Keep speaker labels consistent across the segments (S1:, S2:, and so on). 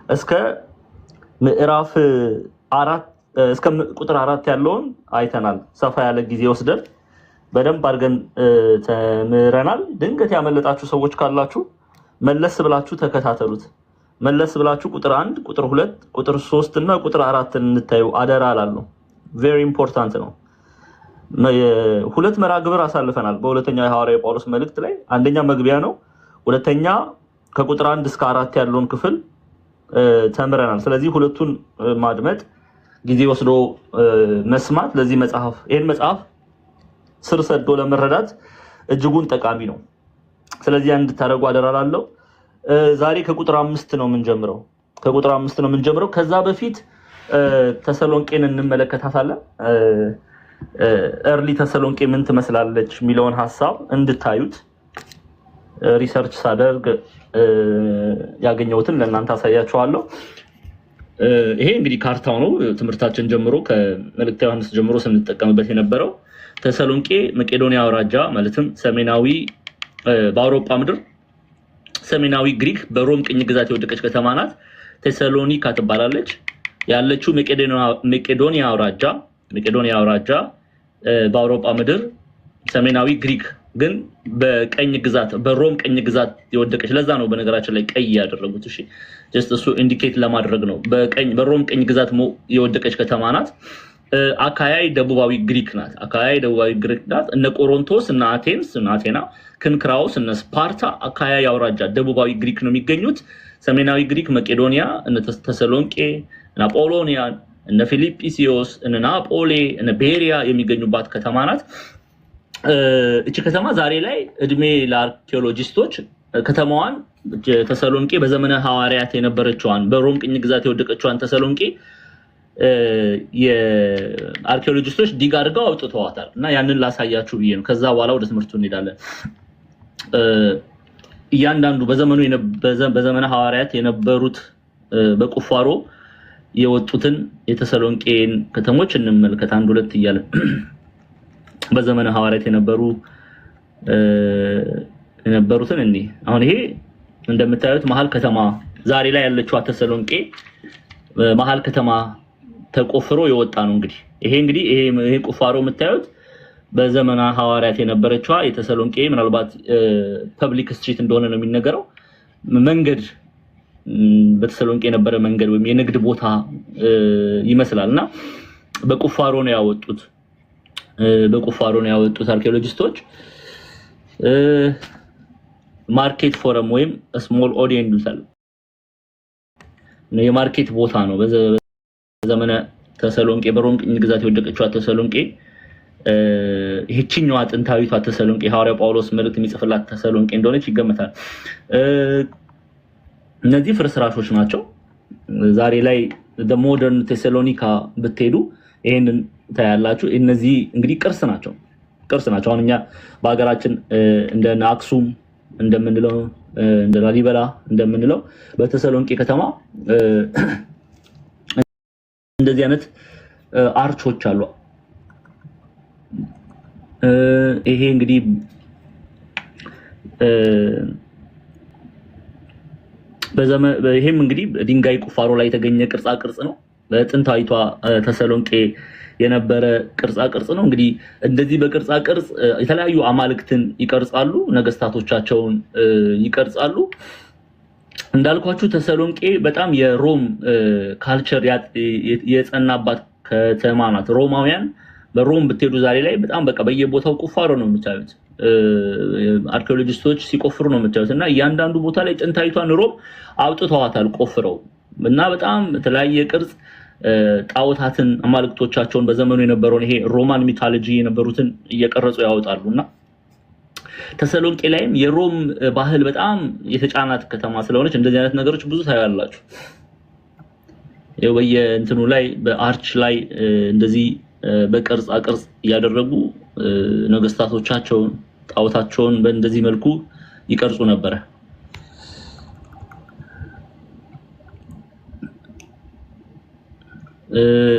S1: እስከ ምዕራፍ 4 እስከ ቁጥር 4 ያለውን አይተናል። ሰፋ ያለ ጊዜ ወስደን በደንብ አድርገን ተምረናል። ድንገት ያመለጣችሁ ሰዎች ካላችሁ መለስ ብላችሁ ተከታተሉት። መለስ ብላችሁ ቁጥር 1 ቁጥር 2 ቁጥር 3 እና ቁጥር 4 እንታዩ አደራ አላለሁ። ቬሪ ኢምፖርታንት ነው። ሁለት መርሃ ግብር አሳልፈናል በሁለተኛው የሐዋርያው ጳውሎስ መልእክት ላይ። አንደኛ መግቢያ ነው፣ ሁለተኛ ከቁጥር 1 እስከ 4 ያለውን ክፍል ተምረናል። ስለዚህ ሁለቱን ማድመጥ ጊዜ ወስዶ መስማት ለዚህ መጽሐፍ ይሄን መጽሐፍ ስር ሰዶ ለመረዳት እጅጉን ጠቃሚ ነው። ስለዚህ አንድ ታረጉ አደራላለሁ። ዛሬ ከቁጥር 5 ነው የምንጀምረው። ከቁጥር 5 ነው የምንጀምረው። ከዛ በፊት ተሰሎንቄን እንመለከታታለን። ኤርሊ ተሰሎንቄ ምን ትመስላለች የሚለውን ሐሳብ እንድታዩት ሪሰርች ሳደርግ ያገኘሁትን ለእናንተ አሳያችኋለሁ። ይሄ እንግዲህ ካርታው ነው። ትምህርታችን ጀምሮ ከመልእክተ ዮሐንስ ጀምሮ ስንጠቀምበት የነበረው ተሰሎንቄ መቄዶንያ አውራጃ ማለትም ሰሜናዊ በአውሮፓ ምድር ሰሜናዊ ግሪክ በሮም ቅኝ ግዛት የወደቀች ከተማ ናት። ቴሰሎኒካ ትባላለች። ያለችው መቄዶንያ አውራጃ በአውሮፓ ምድር ሰሜናዊ ግሪክ ግን በቀኝ ግዛት በሮም ቀኝ ግዛት የወደቀች። ለዛ ነው በነገራችን ላይ ቀይ ያደረጉት። እሺ ጀስት እሱ ኢንዲኬት ለማድረግ ነው። በሮም ቀኝ ግዛት የወደቀች ከተማ ናት። አካያይ ደቡባዊ ግሪክ ናት። እነ ቆሮንቶስ እና አቴንስ እና አቴና፣ ክንክራውስ እና ስፓርታ አካያይ አውራጃ ደቡባዊ ግሪክ ነው የሚገኙት። ሰሜናዊ ግሪክ መቄዶንያ፣ እነ ተሰሎንቄ፣ እነ አጶሎኒያ፣ እነ ፊልጵስዩስ፣ እነ ናፖሌ፣ እነ ቤሪያ የሚገኙባት ከተማ ናት። እቺ ከተማ ዛሬ ላይ እድሜ ለአርኪኦሎጂስቶች ከተማዋን ተሰሎንቄ በዘመነ ሐዋርያት የነበረችዋን በሮም ቅኝ ግዛት የወደቀችዋን ተሰሎንቄ የአርኪኦሎጂስቶች ዲግ አድርገው አውጥተዋታል እና ያንን ላሳያችሁ ብዬ ነው። ከዛ በኋላ ወደ ትምህርቱ እንሄዳለን። እያንዳንዱ በዘመነ ሐዋርያት የነበሩት በቁፋሮ የወጡትን የተሰሎንቄን ከተሞች እንመልከት አንድ ሁለት እያለን። በዘመነ ሐዋርያት የነበሩትን እንዴ አሁን ይሄ እንደምታዩት መሃል ከተማ ዛሬ ላይ ያለችው ተሰሎንቄ መሃል ከተማ ተቆፍሮ የወጣ ነው። እንግዲህ ይሄ ቁፋሮ የምታዩት በዘመነ ሐዋርያት የነበረችው የተሰሎንቄ ምናልባት ፐብሊክ ስትሪት እንደሆነ ነው የሚነገረው። መንገድ በተሰሎንቄ የነበረ መንገድ ወይም የንግድ ቦታ ይመስላልና በቁፋሮ ነው ያወጡት አርኪኦሎጂስቶች። ማርኬት ፎረም ወይም ስሞል ኦዲየን ይሉታል። የማርኬት ቦታ ነው። በዘመነ ተሰሎንቄ በሮም ቅኝ ግዛት የወደቀችው ተሰሎንቄ ይህችኛዋ ጥንታዊቷ ተሰሎንቄ ሐዋርያው ጳውሎስ መልእክት የሚጽፍላት ተሰሎንቄ እንደሆነች ይገመታል። እነዚህ ፍርስራሾች ናቸው። ዛሬ ላይ ሞደርን ቴሰሎኒካ ብትሄዱ ይሄንን ታያላችሁ። እነዚህ እንግዲህ ቅርስ ናቸው። አሁን እኛ በሀገራችን እንደ አክሱም እንደምንለው እንደ ላሊበላ እንደምንለው በተሰሎንቄ ከተማ እንደዚህ አይነት አርቾች አሉ። ይሄ እንግዲህ ይሄም እንግዲህ ድንጋይ ቁፋሮ ላይ የተገኘ ቅርጻ ቅርጽ ነው። በጥንታዊቷ ተሰሎንቄ የነበረ ቅርጻ ቅርጽ ነው። እንግዲህ እንደዚህ በቅርጻ ቅርጽ የተለያዩ አማልክትን ይቀርጻሉ፣ ነገስታቶቻቸውን ይቀርጻሉ። እንዳልኳችሁ ተሰሎንቄ በጣም የሮም ካልቸር የጸናባት ከተማ ናት። ሮማውያን በሮም ብትሄዱ ዛሬ ላይ በጣም በቃ በየቦታው ቁፋሮ ነው የምታዩት። አርኪኦሎጂስቶች ሲቆፍሩ ነው የምታዩት እና እያንዳንዱ ቦታ ላይ ጥንታዊቷን ሮም አውጥተዋታል ቆፍረው እና በጣም የተለያየ ቅርጽ ጣዖታትን አማልክቶቻቸውን በዘመኑ የነበረውን ይሄ ሮማን ሚቶሎጂ የነበሩትን እየቀረጹ ያወጣሉና ተሰሎንቄ ላይም የሮም ባህል በጣም የተጫናት ከተማ ስለሆነች እንደዚህ አይነት ነገሮች ብዙ ታያላችሁ። በየእንትኑ ላይ በአርች ላይ እንደዚህ በቅርጻ ቅርጽ እያደረጉ ነገስታቶቻቸውን ጣዖታቸውን በእንደዚህ መልኩ ይቀርጹ ነበር።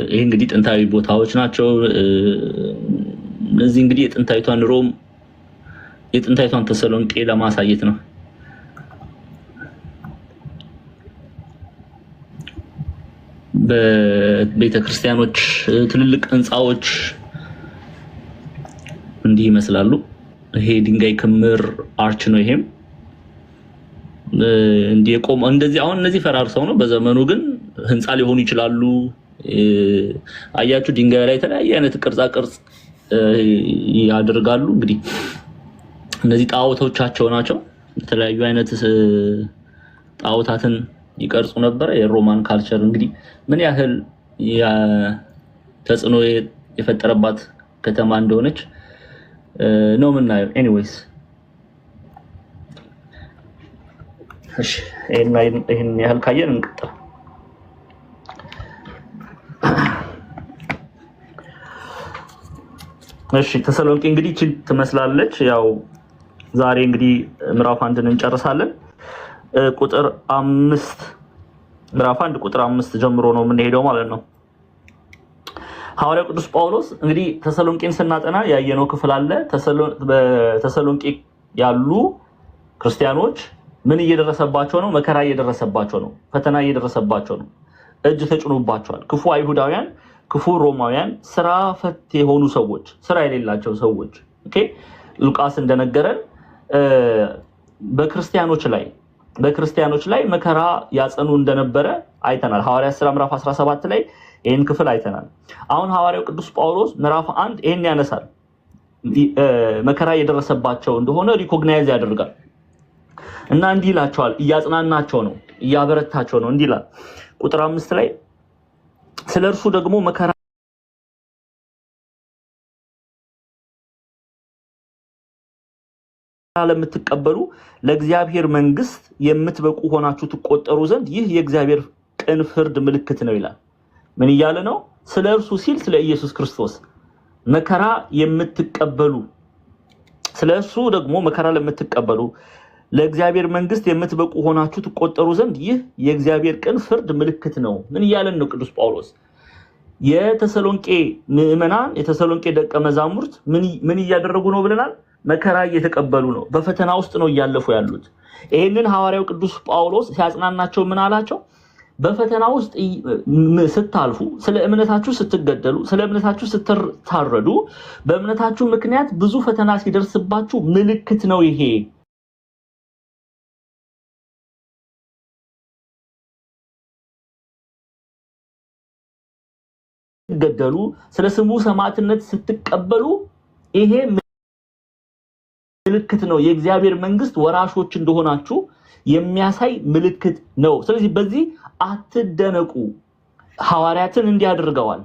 S1: ይሄ እንግዲህ ጥንታዊ ቦታዎች ናቸው። እነዚህ እንግዲህ የጥንታዊቷን ሮም የጥንታዊቷን ተሰሎንቄ ለማሳየት ነው። በቤተክርስቲያኖች ትልልቅ ህንጻዎች እንዲህ ይመስላሉ። ይሄ ድንጋይ ክምር አርች ነው። ይሄም እንዲህ የቆመ እንደዚህ አሁን እነዚህ ፈራርሰው ነው። በዘመኑ ግን ህንጻ ሊሆኑ ይችላሉ። አያችሁ ድንጋይ ላይ የተለያየ አይነት ቅርጻ ቅርጽ ያደርጋሉ። እንግዲህ እነዚህ ጣዖቶቻቸው ናቸው። የተለያዩ አይነት ጣዖታትን ይቀርጹ ነበር። የሮማን ካልቸር እንግዲህ ምን ያህል ተጽዕኖ የፈጠረባት ከተማ እንደሆነች ነው የምናየው። ኤኒዌይስ እሺ ይሄን ያህል ካየን እንቀጥል። እሺ ተሰሎንቄ እንግዲህ እቺ ትመስላለች። ያው ዛሬ እንግዲህ ምዕራፍ 1ን እንጨርሳለን። ቁጥር 5 ምዕራፍ 1 ቁጥር 5 ጀምሮ ነው የምንሄደው ማለት ነው። ሐዋርያው ቅዱስ ጳውሎስ እንግዲህ ተሰሎንቄን ስናጠና ያየነው ክፍል አለ። በተሰሎንቄ ያሉ ክርስቲያኖች ምን እየደረሰባቸው ነው? መከራ እየደረሰባቸው ነው። ፈተና እየደረሰባቸው ነው። እጅ ተጭኖባቸዋል። ክፉ አይሁዳውያን፣ ክፉ ሮማውያን፣ ስራ ፈት የሆኑ ሰዎች፣ ስራ የሌላቸው ሰዎች ኦኬ ሉቃስ እንደነገረን በክርስቲያኖች ላይ መከራ ያጸኑ እንደነበረ አይተናል። ሐዋርያት ሥራ ምዕራፍ 17 ላይ ይሄን ክፍል አይተናል። አሁን ሐዋርያው ቅዱስ ጳውሎስ ምዕራፍ 1 ይሄን ያነሳል። መከራ እየደረሰባቸው እንደሆነ ሪኮግናይዝ ያደርጋል እና እንዲህ ይላቸዋል። እያጽናናቸው ነው፣ እያበረታቸው ነው። እንዲህ ይላል ቁጥር 5 ላይ ስለ እርሱ ደግሞ መከራ ለምትቀበሉ ለእግዚአብሔር መንግስት የምትበቁ ሆናችሁ ትቆጠሩ ዘንድ ይህ የእግዚአብሔር ቅን ፍርድ ምልክት ነው ይላል። ምን እያለ ነው? ስለ እርሱ ሲል ስለ ኢየሱስ ክርስቶስ መከራ የምትቀበሉ፣ ስለ እርሱ ደግሞ መከራ ለምትቀበሉ ለእግዚአብሔር መንግስት የምትበቁ ሆናችሁ ትቆጠሩ ዘንድ ይህ የእግዚአብሔር ቅን ፍርድ ምልክት ነው። ምን እያለን ነው ቅዱስ ጳውሎስ? የተሰሎንቄ ምዕመናን፣ የተሰሎንቄ ደቀ መዛሙርት ምን እያደረጉ ነው ብለናል? መከራ እየተቀበሉ ነው። በፈተና ውስጥ ነው እያለፉ ያሉት። ይሄንን ሐዋርያው ቅዱስ ጳውሎስ ሲያጽናናቸው ምን አላቸው? በፈተና ውስጥ ስታልፉ፣ ስለ እምነታችሁ ስትገደሉ፣ ስለ እምነታችሁ ስትታረዱ፣ በእምነታችሁ ምክንያት ብዙ ፈተና ሲደርስባችሁ ምልክት ነው ይሄ። ስትገደሉ፣ ስለ ስሙ ሰማዕትነት ስትቀበሉ ይሄ ምልክት ነው። የእግዚአብሔር መንግስት ወራሾች እንደሆናችሁ የሚያሳይ ምልክት ነው። ስለዚህ በዚህ አትደነቁ። ሐዋርያትን እንዲያደርገዋል፣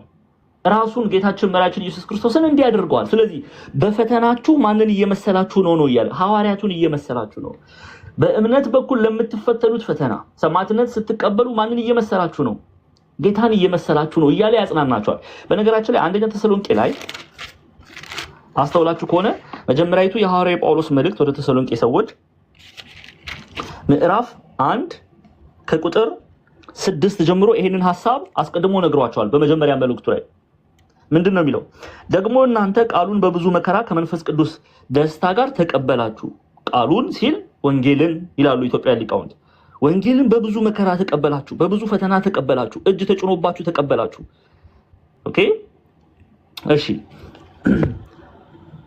S1: ራሱን ጌታችን መሪያችን ኢየሱስ ክርስቶስን እንዲያደርገዋል። ስለዚህ በፈተናችሁ ማንን እየመሰላችሁ ነው እያለ ሐዋርያቱን እየመሰላችሁ ነው። በእምነት በኩል ለምትፈተኑት ፈተና ሰማዕትነት ስትቀበሉ ማንን እየመሰላችሁ ነው? ጌታን እየመሰላችሁ ነው እያለ ያጽናናቸዋል። በነገራችን ላይ አንደኛ ተሰሎንቄ ላይ አስተውላችሁ ከሆነ መጀመሪያቱ የሐዋርያው ጳውሎስ መልእክት ወደ ተሰሎንቄ ሰዎች ምዕራፍ 1 ከቁጥር 6 ጀምሮ ይሄንን ሐሳብ አስቀድሞ ነግሯቸዋል። በመጀመሪያ መልእክቱ ላይ ምንድነው የሚለው? ደግሞ እናንተ ቃሉን በብዙ መከራ ከመንፈስ ቅዱስ ደስታ ጋር ተቀበላችሁ። ቃሉን ሲል ወንጌልን ይላሉ ኢትዮጵያ ሊቃውንት። ወንጌልን በብዙ መከራ ተቀበላችሁ፣ በብዙ ፈተና ተቀበላችሁ፣ እጅ ተጭኖባችሁ ተቀበላችሁ። ኦኬ እሺ።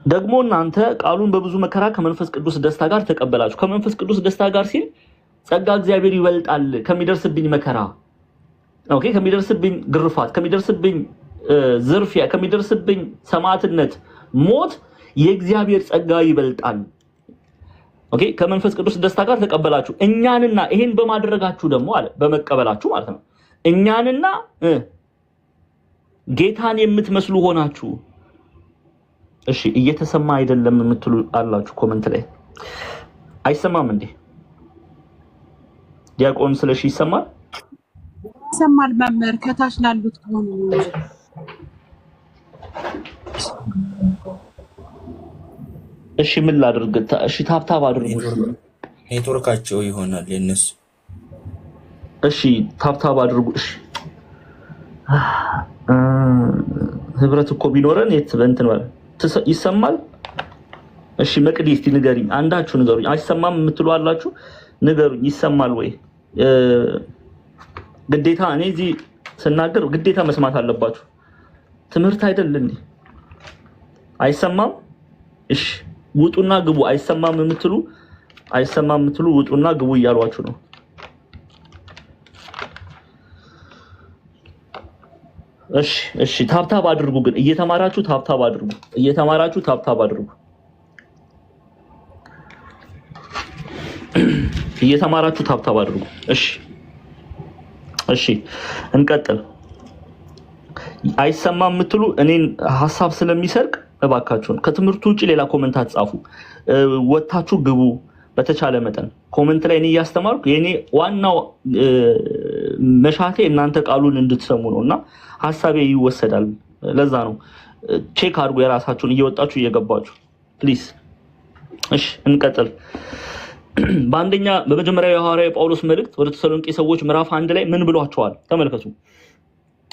S1: ደግሞ እናንተ ቃሉን በብዙ መከራ ከመንፈስ ቅዱስ ደስታ ጋር ተቀበላችሁ። ከመንፈስ ቅዱስ ደስታ ጋር ሲል ጸጋ እግዚአብሔር ይበልጣል ከሚደርስብኝ መከራ፣ ኦኬ፣ ከሚደርስብኝ ግርፋት፣ ከሚደርስብኝ ዝርፊያ፣ ከሚደርስብኝ ሰማዕትነት፣ ሞት የእግዚአብሔር ጸጋ ይበልጣል። ኦኬ፣ ከመንፈስ ቅዱስ ደስታ ጋር ተቀበላችሁ። እኛንና ይሄን በማድረጋችሁ ደግሞ አለ በመቀበላችሁ ማለት ነው እኛንና ጌታን የምትመስሉ ሆናችሁ። እሺ እየተሰማ አይደለም የምትሉ አላችሁ ኮሜንት ላይ። አይሰማም እንዴ? ዲያቆን ስለሺ ይሰማል?
S2: ይሰማል መምህር። ከታች ላሉት ከሆነ
S1: እሺ ምን ላድርግ? እሺ ታብታብ አድርጉ።
S3: ኔትወርካቸው ይሆናል የነሱ።
S1: እሺ ታብታብ አድርጉ። እሺ ህብረት እኮ ቢኖረን የት እንትን ማለት ይሰማል? እሺ መቅዲ እስቲ ንገሪኝ፣ አንዳችሁ ንገሩኝ። አይሰማም የምትሉ አላችሁ? ንገሩኝ፣ ይሰማል ወይ? ግዴታ እኔ እዚህ ስናገር ግዴታ መስማት አለባችሁ። ትምህርት አይደል እንዴ? አይሰማም? እሺ ውጡና ግቡ። አይሰማም የምትሉ ውጡና ግቡ እያሏችሁ ነው። እሺ ታብታብ አድርጉ። ግን እየተማራችሁ ታብታብ አድርጉ። እየተማራችሁ ታብታብ አድርጉ። እሺ እንቀጥል። አይሰማም የምትሉ እኔን ሐሳብ ስለሚሰርቅ እባካችሁን ከትምህርቱ ውጪ ሌላ ኮሜንት አትጻፉ። ወጣችሁ ግቡ። በተቻለ መጠን ኮሜንት ላይ እኔ እያስተማርኩ የኔ ዋናው መሻቴ እናንተ ቃሉን እንድትሰሙ ነውና ሐሳቤ ይወሰዳል። ለዛ ነው ቼክ አድርጉ የራሳችሁን እየወጣችሁ እየገባችሁ ፕሊዝ። እሺ እንቀጥል። በመጀመሪያው የሐዋርያው ጳውሎስ መልእክት ወደ ተሰሎንቄ ሰዎች ምዕራፍ 1 ላይ ምን ብሏቸዋል? ተመልከቱ።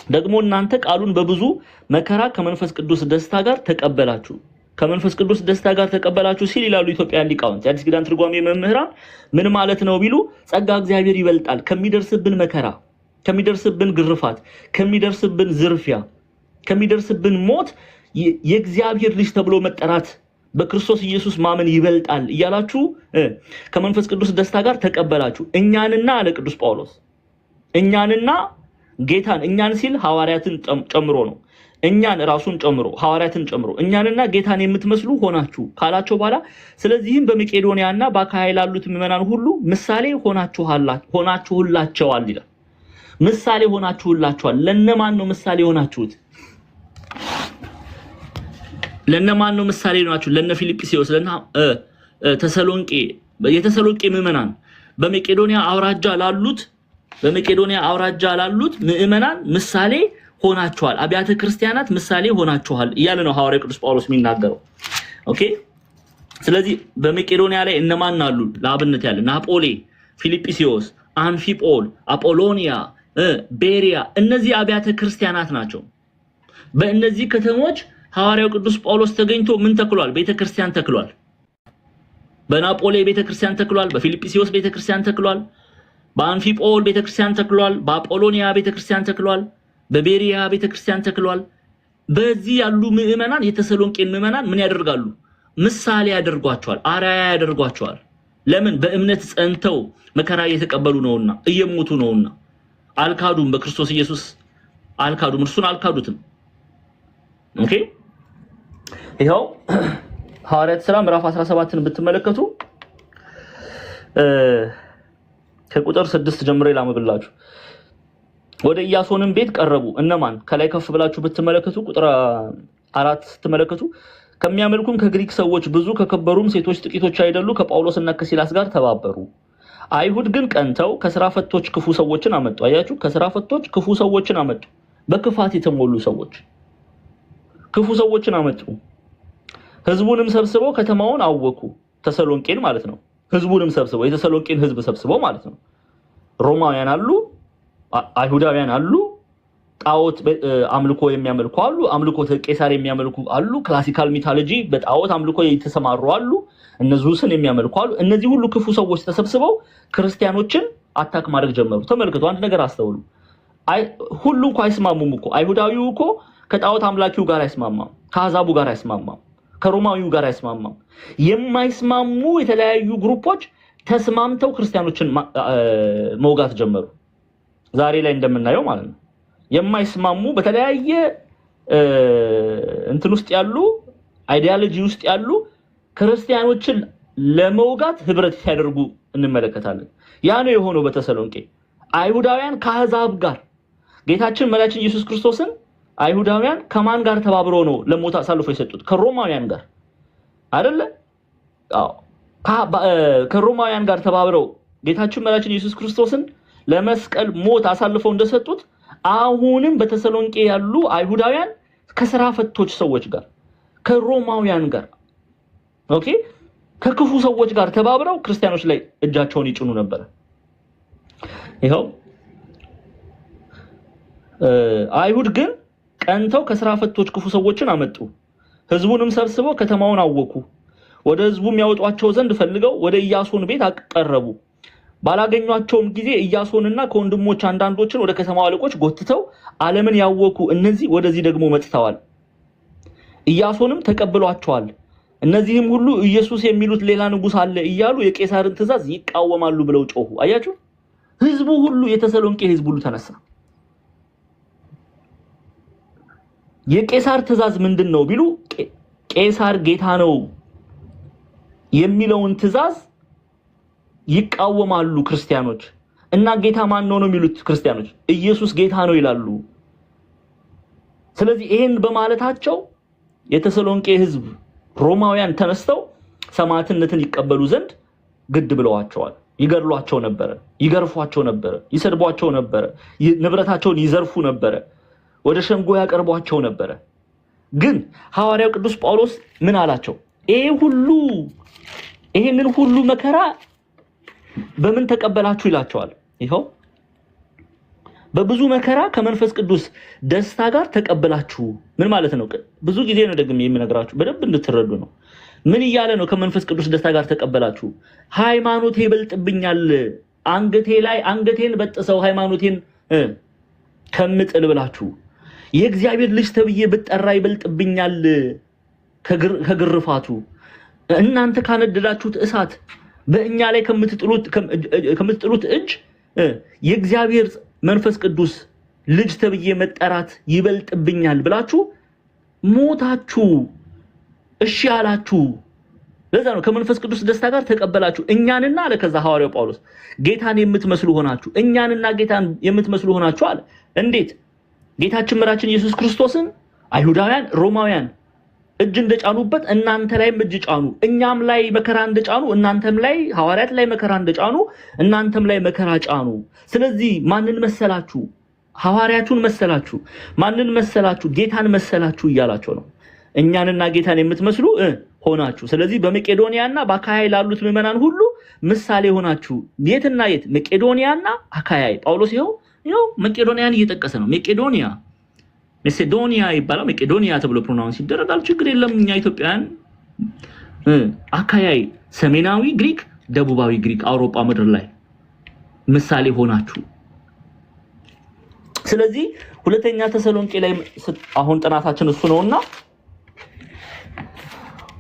S1: ደግሞ እናንተ ቃሉን በብዙ መከራ ከመንፈስ ቅዱስ ደስታ ጋር ተቀበላችሁ። ከመንፈስ ቅዱስ ደስታ ጋር ተቀበላችሁ ሲል ይላሉ ኢትዮጵያውያን ሊቃውንት፣ የአዲስ ኪዳን ትርጓሜ መምህራን ምን ማለት ነው ቢሉ ጸጋ እግዚአብሔር ይበልጣል። ከሚደርስብን መከራ፣ ከሚደርስብን ግርፋት፣ ከሚደርስብን ዝርፊያ፣ ከሚደርስብን ሞት የእግዚአብሔር ልጅ ተብሎ መጠራት በክርስቶስ ኢየሱስ ማመን ይበልጣል እያላችሁ ከመንፈስ ቅዱስ ደስታ ጋር ተቀበላችሁ። እኛንና አለ ቅዱስ ጳውሎስ እኛንና ጌታን፣ እኛን ሲል ሐዋርያትን ጨምሮ ነው። እኛን ራሱን ጨምሮ ሐዋርያትን ጨምሮ እኛንና ጌታን የምትመስሉ ሆናችሁ ካላቸው በኋላ ስለዚህም በመቄዶንያና በአካይያ ላሉት ምዕመናን ሁሉ ምሳሌ ሆናችሁላቸዋል ይላል። ምሳሌ ሆናችሁላቸዋል። ለነማን ነው ምሳሌ ሆናችሁት? ለነማን ነው ምሳሌ ሆናችሁ? ለነ ፊልጵስዩስ፣ ለነ ተሰሎንቄ፣ የተሰሎንቄ ምዕመናን በመቄዶንያ አውራጃ ላሉት ምዕመናን ምሳሌ ሆናችኋል። አብያተ ክርስቲያናት ምሳሌ ሆናችኋል እያለ ነው ሐዋርያው ቅዱስ ጳውሎስ የሚናገረው። ኦኬ። ስለዚህ በመቄዶንያ ላይ እነማን አሉ? ለአብነት ያለ ናጶሌ፣ ፊልጵስዩስ፣ አንፊጶል፣ አጶሎኒያ፣ ቤሪያ፣ እነዚህ አብያተ ክርስቲያናት ናቸው። በእነዚህ ከተሞች ሐዋርያው ቅዱስ ጳውሎስ ተገኝቶ ምን ተክሏል? ቤተክርስቲያን ተክሏል። በናጶሌ ቤተክርስቲያን ተክሏል። በፊልጵስዩስ ቤተክርስቲያን ተክሏል። በአንፊጶል ቤተክርስቲያን ተክሏል። በአጶሎኒያ ቤተክርስቲያን ተክሏል። በቤሪያ ቤተክርስቲያን ተክሏል። በዚህ ያሉ ምዕመናን የተሰሎንቄን ምዕመናን ምን ያደርጋሉ? ምሳሌ ያደርጓቸዋል፣ አርአያ ያደርጓቸዋል። ለምን? በእምነት ጸንተው መከራ እየተቀበሉ ነውና እየሞቱ ነውና። አልካዱም፣ በክርስቶስ ኢየሱስ አልካዱም፣ እርሱን አልካዱትም። ኦኬ። ይሄው ሐዋርያት ሥራ ምዕራፍ 17ን ብትመለከቱ ከቁጥር 6 ጀምሮ ይላምብላችሁ። ወደ ኢያሶንም ቤት ቀረቡ። እነማን? ከላይ ከፍ ብላችሁ ብትመለከቱ ቁጥር 4 ስትመለከቱ ከሚያመልኩም ከግሪክ ሰዎች ብዙ ከከበሩም ሴቶች ጥቂቶች አይደሉ ከጳውሎስና ከሲላስ ጋር ተባበሩ። አይሁድ ግን ቀንተው ከሥራ ፈቶች ክፉ ሰዎችን አመጡ። አያችሁ፣ ከሥራ ፈቶች ክፉ ሰዎችን አመጡ። በክፋት የተሞሉ ሰዎች ክፉ ሰዎችን አመጡ። ህዝቡንም ሰብስበው ከተማውን አወኩ። ተሰሎንቄን ማለት ነው። ህዝቡንም ሰብስበው የተሰሎንቄን ህዝብ ሰብስበው ማለት ነው። ሮማውያን አሉ፣ አይሁዳውያን አሉ፣ ጣዖት አምልኮ የሚያመልኩ አሉ፣ አምልኮ ቄሳር የሚያመልኩ አሉ፣ ክላሲካል ሚቶሎጂ በጣዖት አምልኮ የተሰማሩ አሉ፣ እነዚህን የሚያመልኩ አሉ። እነዚህ ሁሉ ክፉ ሰዎች ተሰብስበው ክርስቲያኖችን አታክ ማድረግ ጀመሩ። ተመልከቱ፣ አንድ ነገር አስተውሉ። ሁሉ እንኳን አይስማሙም እኮ። አይሁዳዊው እኮ ከጣዖት አምላኪው ጋር አይስማማም፣ ከአሕዛቡ ጋር አይስማማም፣ ከሮማዊው ጋር አይስማማም። የማይስማሙ የተለያዩ ግሩፖች ተስማምተው ክርስቲያኖችን መውጋት ጀመሩ። ዛሬ ላይ እንደምናየው ማለት ነው። የማይስማሙ በተለያየ እንትን ውስጥ ያሉ አይዲዮሎጂ ውስጥ ያሉ ክርስቲያኖችን ለመውጋት ህብረት ሲያደርጉ እንመለከታለን። ያ ነው የሆነው በተሰሎንቄ። አይሁዳውያን ከአሕዛብ ጋር ጌታችን መድኃኒታችን ኢየሱስ ክርስቶስን አይሁዳውያን ከማን ጋር ተባብረው ነው ለሞት አሳልፈው የሰጡት? ከሮማውያን ጋር አይደለ? አዎ፣ ከሮማውያን ጋር ተባብረው ጌታችን መድኃኒታችን ኢየሱስ ክርስቶስን ለመስቀል ሞት አሳልፈው እንደሰጡት አሁንም በተሰሎንቄ ያሉ አይሁዳውያን ከሥራ ፈቶች ሰዎች ጋር ከሮማውያን ጋር ኦኬ ከክፉ ሰዎች ጋር ተባብረው ክርስቲያኖች ላይ እጃቸውን ይጭኑ ነበር። ይሄው አይሁድ ግን ቀንተው ከሥራ ፈቶች ክፉ ሰዎችን አመጡ። ህዝቡንም ሰብስበው ከተማውን አወኩ። ወደ ህዝቡም ያወጧቸው ዘንድ ፈልገው ወደ ኢያሶን ቤት አቀረቡ። ባላገኟቸውም ጊዜ ኢያሶንና ከወንድሞች አንዳንዶችን ወደ ከተማው አለቆች ጎትተው ዓለምን ያወኩ እነዚህ ወደዚህ ደግሞ መጥተዋል። ኢያሶንም ተቀብሏቸዋል። እነዚህም ሁሉ ኢየሱስ የሚሉት ሌላ ንጉስ አለ እያሉ የቄሳርን ትእዛዝ ይቃወማሉ ብለው ጮሁ። አያችሁ፣ ህዝቡ ሁሉ የተሰሎንቄ ህዝብ ሁሉ ተነሳ። የቄሳር ትእዛዝ ምንድነው ቢሉ ቄሳር ጌታ ነው የሚለውን ትእዛዝ ይቃወማሉ ክርስቲያኖች። እና ጌታ ማን ነው የሚሉት ክርስቲያኖች? ኢየሱስ ጌታ ነው ይላሉ። ስለዚህ ይሄን በማለታቸው የተሰሎንቄ ህዝብ ሮማውያን ተነስተው ሰማዕትነትን ይቀበሉ ዘንድ ግድ ብለዋቸዋል። ይገድሏቸው ነበር፣ ይገርፏቸው ነበር፣ ይሰድቧቸው ነበር፣ ንብረታቸውን ይዘርፉ ነበር፣ ወደ ሸንጎ ያቀርቧቸው ነበር። ግን ሐዋርያው ቅዱስ ጳውሎስ ምን አላቸው? ይሄንን ሁሉ መከራ በምን ተቀበላችሁ ይላቸዋል። ይሄው በብዙ መከራ ከመንፈስ ቅዱስ ደስታ ጋር ተቀበላችሁ። ምን ማለት ነው? ብዙ ጊዜ ነው ደግሜ የምነግራችሁ በደንብ እንድትረዱ ነው። ምን እያለ ነው? ከመንፈስ ቅዱስ ደስታ ጋር ተቀበላችሁ። ሃይማኖቴ ይበልጥብኛል፣ አንገቴን በጥሰው ሃይማኖቴን ከምጥል ብላችሁ የእግዚአብሔር ልጅ ተብዬ ብጠራ ይበልጥብኛል ከግርፋቱ። እናንተ ካነደዳችሁት እሳት በእኛ ላይ ከምትጥሉት እጅ የእግዚአብሔር መንፈስ ቅዱስ ልጅ ተብዬ መጠራት ይበልጥብኛል ብላችሁ ሞታችሁ እሺ አላችሁ። ለዛ ነው ከመንፈስ ቅዱስ ደስታ ጋር ተቀበላችሁ። እኛንና አለ ከዛ ሐዋርያው ጳውሎስ ጌታን የምትመስሉ ሆናችሁ፣ እኛንና ጌታን የምትመስሉ ሆናችሁ አለ። እንዴት? ጌታችን መራችን ኢየሱስ ክርስቶስን አይሁዳውያን ሮማውያን እጅ እንደጫኑበት እናንተ ላይም እጅ ጫኑ። እኛም ላይ መከራ እንደጫኑ እናንተም ላይ ሐዋርያት ላይ መከራ እንደጫኑ እናንተም ላይ መከራ ጫኑ። ስለዚህ ማንን መሰላችሁ? ሐዋርያቱን መሰላችሁ። ማንን መሰላችሁ? ጌታን መሰላችሁ እያላቸው ነው። እኛንና ጌታን የምትመስሉ ሆናችሁ። ስለዚህ በመቄዶንያና በአካያ ላሉት ምዕመናን ሁሉ ምሳሌ ሆናችሁ። የትና የት? መቄዶንያና አካያ። ጳውሎስ ይኸው መቄዶንያን እየጠቀሰ ነው። መቄዶንያ ይባላል። መቄዶንያ ተብሎ ፕሮናውንስ ይደረጋል። ችግር የለም። እኛ ኢትዮጵያውያን አካያይ፣ ሰሜናዊ ግሪክ፣ ደቡባዊ ግሪክ፣ አውሮፓ ምድር ላይ ምሳሌ ሆናችሁ። ስለዚህ ሁለተኛ ተሰሎንቄ ላይ አሁን ጥናታችን እሱ ነውና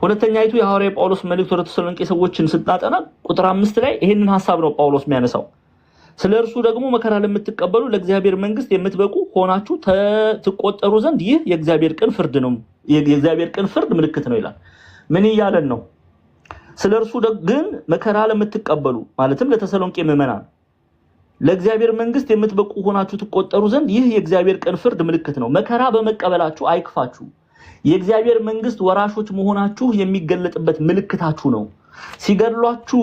S1: ሁለተኛይቱ የሐዋርያው ጳውሎስ መልእክት ወደ ተሰሎንቄ ሰዎችን ስናጠና ቁጥር 5 ላይ ይሄንን ሐሳብ ነው ጳውሎስ የሚያነሳው። ስለርሱ ደግሞ መከራ ለምትቀበሉ ለእግዚአብሔር መንግስት የምትበቁ ሆናችሁ ትቆጠሩ ዘንድ ይህ የእግዚአብሔር ቅን ፍርድ ነው። የእግዚአብሔር ቅን ፍርድ ምልክት ነው ይላል። ምን ይያለን ነው? ስለርሱ ግን መከራ ለምትቀበሉ ማለትም ለተሰሎንቄ ምዕመናን ለእግዚአብሔር መንግስት የምትበቁ ሆናችሁ ትቆጠሩ ዘንድ ይህ የእግዚአብሔር ቅን ፍርድ ምልክት ነው። መከራ በመቀበላችሁ አይክፋችሁ። የእግዚአብሔር መንግስት ወራሾች መሆናችሁ የሚገለጥበት ምልክታችሁ ነው። ሲገድሏችሁ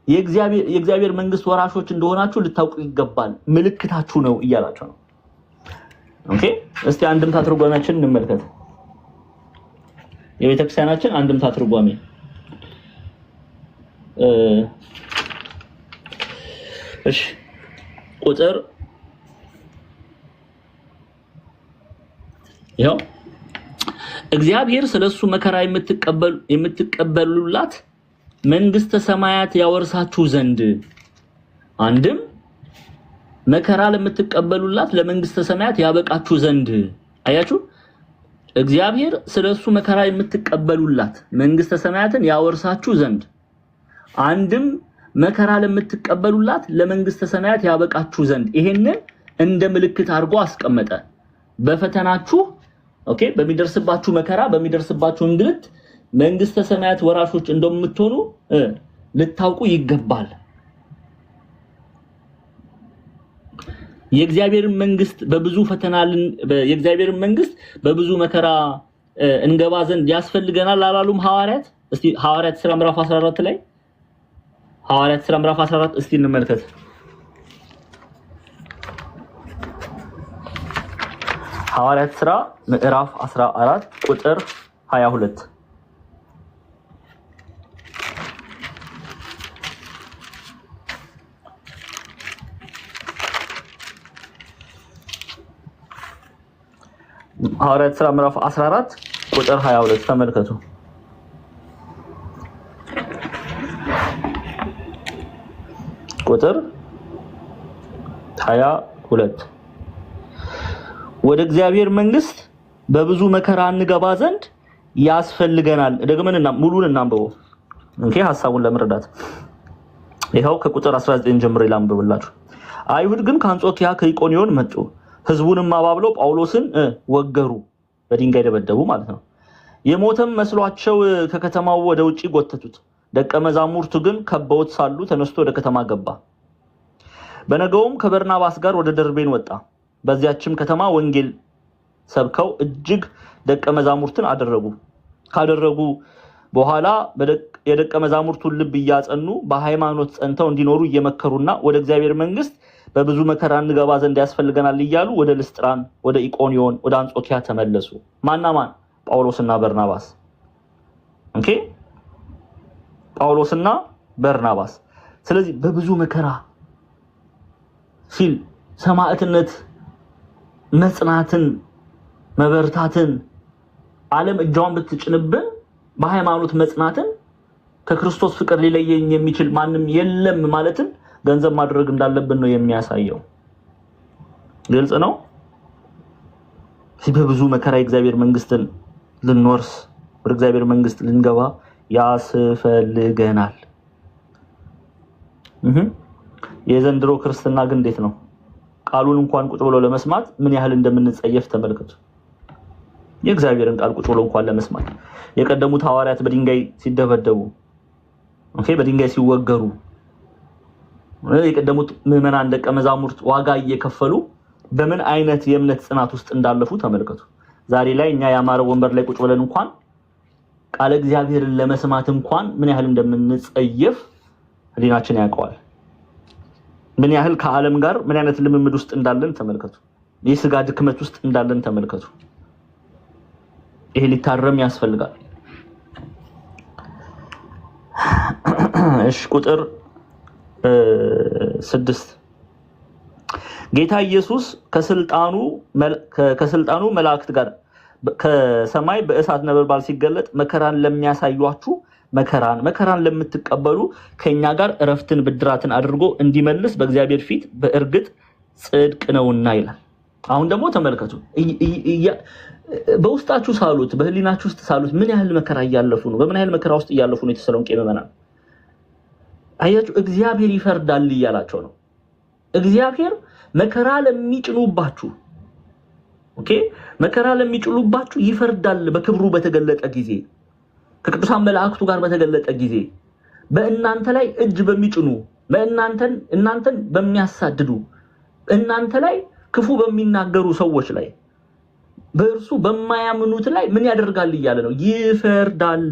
S1: የእግዚአብሔር መንግስት ወራሾች እንደሆናችሁ ልታውቁ ይገባል፣ ምልክታችሁ ነው እያላችሁ ነው። ኦኬ፣ እስቲ አንድምታ ትርጓሜያችንን እንመልከት። የቤተክርስቲያናችን አንድምታ ትርጓሜ እሺ፣ ቁጥር ይኸው እግዚአብሔር ስለሱ መከራ የምትቀበሉላት መንግስተ ሰማያት ያወርሳችሁ ዘንድ። አንድም መከራ ለምትቀበሉላት ለመንግስተ ሰማያት ያበቃችሁ ዘንድ። አያችሁ፣ እግዚአብሔር ስለሱ መከራ የምትቀበሉላት መንግስተ ሰማያትን ያወርሳችሁ ዘንድ፣ አንድም መከራ ለምትቀበሉላት ለመንግስተ ሰማያት ያበቃችሁ ዘንድ። ይሄንን እንደ ምልክት አድርጎ አስቀመጠ። በፈተናችሁ ኦኬ፣ በሚደርስባችሁ መከራ በሚደርስባችሁ እንግልት መንግስተ ሰማያት ወራሾች እንደምትሆኑ ልታውቁ ይገባል። የእግዚአብሔርን መንግስት በብዙ መከራ እንገባ ዘንድ ያስፈልገናል አላሉም ሐዋርያት? እስቲ ሐዋርያት ሥራ ምዕራፍ 14 ላይ ሐዋርያት ሥራ ምዕራፍ 14 እስቲ እንመልከት። ሐዋርያት ሥራ ምዕራፍ 14 ቁጥር 22 ሐዋርያት ሥራ ምዕራፍ 14 ቁጥር 22 ተመልከቱ። ቁጥር 22 ወደ እግዚአብሔር መንግስት በብዙ መከራ እንገባ ዘንድ ያስፈልገናል። ደግመንና ሙሉን እናንብበው ሐሳቡን ለመረዳት። ይሄው ከቁጥር 19 ጀምሮ ላንብብላችሁ። አይሁድ ግን ከአንጾኪያ ከኢቆንዮን መጡ። ህዝቡንም አባብለው ጳውሎስን ወገሩ፣ በድንጋይ ደበደቡ ማለት ነው። የሞተም መስሏቸው ከከተማው ወደ ውጪ ጎተቱት። ደቀ መዛሙርቱ ግን ከበውት ሳሉ ተነስቶ ወደ ከተማ ገባ። በነገውም ከበርናባስ ጋር ወደ ደርቤን ወጣ። በዚያችም ከተማ ወንጌል ሰብከው እጅግ ደቀ መዛሙርትን ካደረጉ በኋላ የደቀ መዛሙርቱን ልብ እያጸኑ በሃይማኖት ጸንተው እንዲኖሩ እየመከሩና ወደ እግዚአብሔር መንግስት በብዙ መከራ እንገባ ዘንድ ያስፈልገናል እያሉ ወደ ልስጥራን፣ ወደ ኢቆንዮን፣ ወደ አንጾኪያ ተመለሱ። ማን? ጳውሎስና በርናባስ። ጳውሎስና በርናባስ። ስለዚህ በብዙ መከራ ሲል ሰማዕትነት፣ መጽናትን፣ መበርታትን፣ ዓለም እጇን ብትጭንብን በሃይማኖት መጽናትን፣ ከክርስቶስ ፍቅር ሊለየኝ የሚችል ማንም የለም ማለትን ገንዘብ ማድረግ እንዳለብን ነው የሚያሳየው። ግልጽ ነው። በብዙ መከራ የእግዚአብሔር መንግስትን ልንወርስ፣ ወደ እግዚአብሔር መንግስት ልንገባ ያስፈልገናል። የዘንድሮ ክርስትና ግን እንዴት ነው? ቃሉን እንኳን ቁጭ ብሎ ለመስማት ምን ያህል እንደምንጸየፍ ተመልከቱ። የእግዚአብሔርን ቃል ቁጭ ብሎ እንኳን ለመስማት የቀደሙት ሐዋርያት በድንጋይ ሲደበደቡ፣ በድንጋይ ሲወገሩ፣ የቀደሙት ምዕመናን ደቀ መዛሙርት ዋጋ እየከፈሉ በምን አይነት የእምነት ጽናት ውስጥ እንዳለፉ ተመልከቱ። ዛሬ ላይ እኛ ያማረ ወንበር ላይ ቁጭ ብለን እንኳን ቃለ እግዚአብሔርን ለመስማት እንኳን ምን ያህል እንደምንጸየፍ ህሊናችን ያውቀዋል። ምን ያህል ከዓለም ጋር ምን አይነት ልምምድ ውስጥ እንዳለን ተመልከቱ። የሥጋ ድክመት ውስጥ እንዳለን ተመልከቱ። ይሄ ሊታረም ያስፈልጋል። እሺ ቁጥር 6 ጌታ ኢየሱስ ከስልጣኑ መላእክት ጋር ከሰማይ በእሳት ነበልባል ሲገለጥ መከራን ለሚያሳዩአችሁ መከራን ለምትቀበሉ ከኛ ጋር እረፍትን ብድራትን አድርጎ እንዲመልስ በእግዚአብሔር ፊት በእርግጥ ጽድቅ ነውና ይላል። አሁን ደግሞ ተመልከቱ። በውስጣችሁ ሳሉት፣ በህሊናችሁ ውስጥ ሳሉት ምን ያህል መከራ እያለፉ ነው? በምን ያህል መከራ ውስጥ እያለፉ ነው የተሰሎንቄ ምዕመናን? አያችሁ፣ እግዚአብሔር ይፈርዳል እያላቸው ነው። እግዚአብሔር መከራ ለሚጭኑባችሁ መከራ ለሚጭኑባችሁ ይፈርዳል። በክብሩ በተገለጠ ጊዜ፣ ከቅዱሳን መላእክቱ ጋር በተገለጠ ጊዜ በእናንተ ላይ እጅ በሚጭኑ እናንተን በሚያሳድዱ እናንተ ላይ ክፉ በሚናገሩ ሰዎች ላይ በእርሱ በማያምኑት ላይ ምን ያደርጋል እያለ ነው? ይፈርዳል።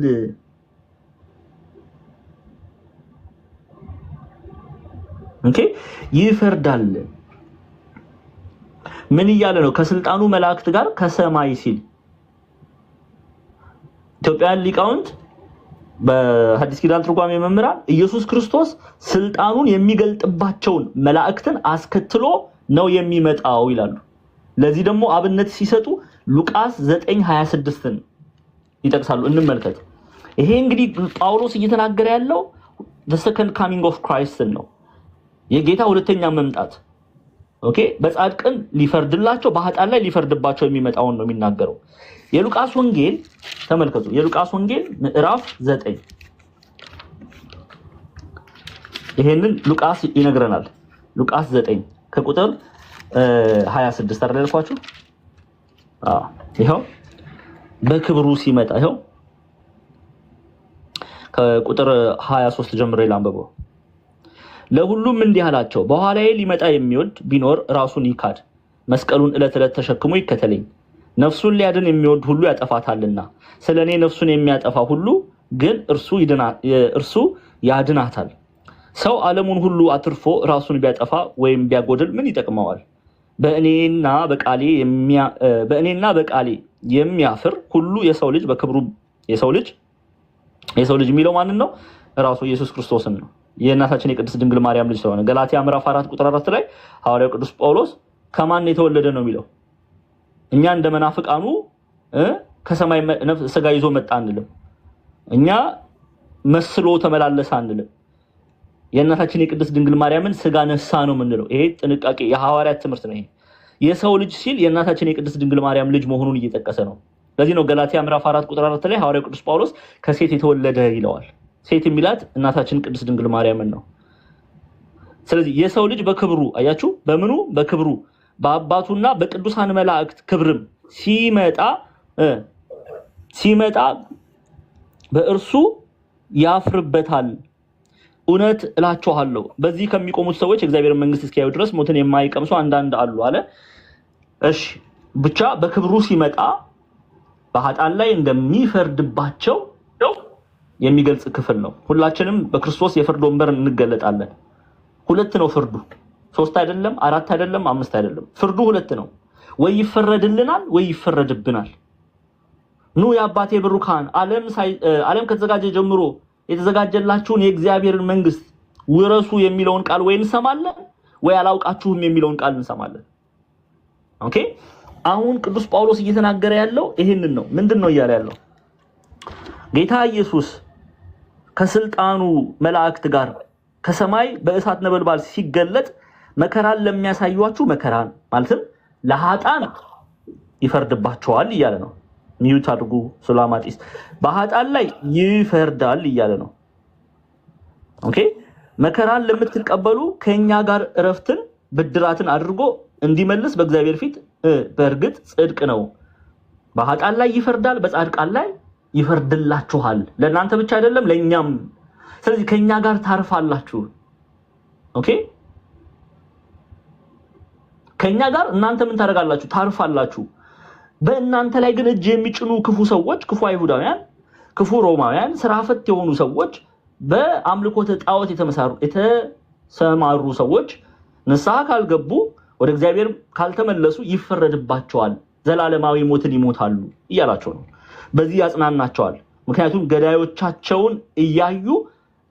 S1: ይፈርዳል። ምን እያለ ነው? ከስልጣኑ መላእክት ጋር ከሰማይ ሲል ኢትዮጵያውያን ሊቃውንት በሐዲስ ኪዳን ትርጓሜ መምህራን ኢየሱስ ክርስቶስ ስልጣኑን የሚገልጥባቸውን መላእክትን አስከትሎ ነው የሚመጣው ይላሉ። ለዚህ ደግሞ አብነት ሲሰጡ ሉቃስ 9:26ን ይጠቅሳሉ። እንመልከት። ይሄ እንግዲህ ጳውሎስ እየተናገረ ያለው the second coming of Christ ነው፣ የጌታ ሁለተኛ መምጣት። በጻድቃን ሊፈርድላቸው በኃጥአን ላይ ሊፈርድባቸው የሚመጣውን ነው የሚናገረው። የሉቃስ ወንጌል ተመልከቱ። የሉቃስ ወንጌል ምዕራፍ 9 ይሄንን ሉቃስ ይነግረናል። ሉቃስ 9 ከቁጥር 26 አደረልኳችሁ። ይሄው በክብሩ ሲመጣ ይሄው ከቁጥር 23 ጀምሮ ላንብበው። ለሁሉም እንዲህ አላቸው፣ በኋላዬ ሊመጣ የሚወድ ቢኖር ራሱን ይካድ፣ መስቀሉን ዕለት ዕለት ተሸክሞ ይከተለኝ። ነፍሱን ሊያድን የሚወድ ሁሉ ያጠፋታልና፣ ስለኔ ነፍሱን የሚያጠፋ ሁሉ ግን እርሱ ያድናታል። ሰው ዓለሙን ሁሉ አትርፎ ራሱን ቢያጠፋ ወይም ቢያጎድል ምን ይጠቅመዋል? በእኔና በቃሌ የሚያፍር ሁሉ የሰው ልጅ በክብሩ የሰው ልጅ የሚለው ማንን ነው? ራሱ ኢየሱስ ክርስቶስን ነው። የእናታችን የቅድስት ድንግል ማርያም ልጅ ስለሆነ ገላትያ ምዕራፍ 4 ቁጥር 4 ላይ ሐዋርያው ቅዱስ ጳውሎስ ከማን የተወለደ ነው የሚለው? እኛ እንደ መናፍቃኑ ከሰማይ ስጋ ይዞ መጣ አንልም። እኛ መስሎ ተመላለሰ አንልም። የእናታችን የቅድስት ድንግል ማርያምን ስጋ ነሳ ነው የምንለው። ይሄ ጥንቃቄ የሐዋርያት ትምህርት ነው። ይሄ የሰው ልጅ ሲል የእናታችን የቅድስት ድንግል ማርያም ልጅ መሆኑን እየጠቀሰ ነው። ለዚህ ነው ገላትያ ምዕራፍ 4 ቁጥር 4 ላይ ሐዋርያው ቅዱስ ጳውሎስ ከሴት የተወለደ ይለዋል። ሴት የሚላት እናታችን ቅድስት ድንግል ማርያምን ነው። ስለዚህ የሰው ልጅ በክብሩ አያችሁ፣ በምኑ በክብሩ በአባቱና በቅዱሳን መላእክት ክብርም ሲመጣ በእርሱ ያፍርበታል። እውነት እላችኋለሁ በዚህ ከሚቆሙት ሰዎች እግዚአብሔር መንግስት እስኪያዩ ድረስ ሞትን የማይቀምሱ አንዳንድ አሉ አለ። እሺ ብቻ በክብሩ ሲመጣ በኃጥአን ላይ እንደሚፈርድባቸው የሚገልጽ ክፍል ነው። ሁላችንም በክርስቶስ የፍርድ ወንበር እንገለጣለን። ሁለት ነው ፍርዱ፣ 3 አይደለም፣ 4 አይደለም፣ 5 አይደለም። ፍርዱ ሁለት ነው። ወይ ይፈረድልናል ወይ ይፈረድብናል። ኑ የአባቴ ብሩካን ዓለም ከተዘጋጀ ጀምሮ የተዘጋጀላችሁን የእግዚአብሔርን መንግስት ውረሱ የሚለውን ቃል ወይ እንሰማለን ወይ አላውቃችሁም የሚለውን ቃል እንሰማለን። ኦኬ አሁን ቅዱስ ጳውሎስ እየተናገረ ያለው ይሄንን ነው። ምንድነው እያለ ያለው? ጌታ ኢየሱስ ከስልጣኑ መላእክት ጋር ከሰማይ በእሳት ነበልባል ሲገለጥ መከራን ለሚያሳዩአችሁ መከራን ማለትም ለኃጥአን ይፈርድባቸዋል እያለ ነው። ሚዩት አድርጉ ሱላማጢስ። በኃጥአን ላይ ይፈርዳል እያለ ነው። ኦኬ መከራን ለምትቀበሉ ከኛ ጋር እረፍትን ብድራትን አድርጎ እንዲመልስ በእግዚአብሔር ፊት በእርግጥ ጽድቅ ነው። በኃጥአን ላይ ይፈርዳል፣ በጻድቃን ላይ ይፈርድላችኋል። ለእናንተ ብቻ አይደለም ለኛም። ስለዚህ ከኛ ጋር ታርፋላችሁ። ኦኬ ከኛ ጋር እናንተ ምን ታደርጋላችሁ? ታርፋላችሁ። በእናንተ ላይ ግን እጅ የሚጭኑ ክፉ ሰዎች፣ ክፉ አይሁዳውያን፣ ክፉ ሮማውያን፣ ስራ ፈት የሆኑ ሰዎች፣ በአምልኮተ ጣዖት የተሰማሩ ሰዎች ንስሐ ካልገቡ ወደ እግዚአብሔር ካልተመለሱ ይፈረድባቸዋል፣ ዘላለማዊ ሞትን ይሞታሉ እያላቸው ነው። በዚህ ያጽናናቸዋል። ምክንያቱም ገዳዮቻቸውን እያዩ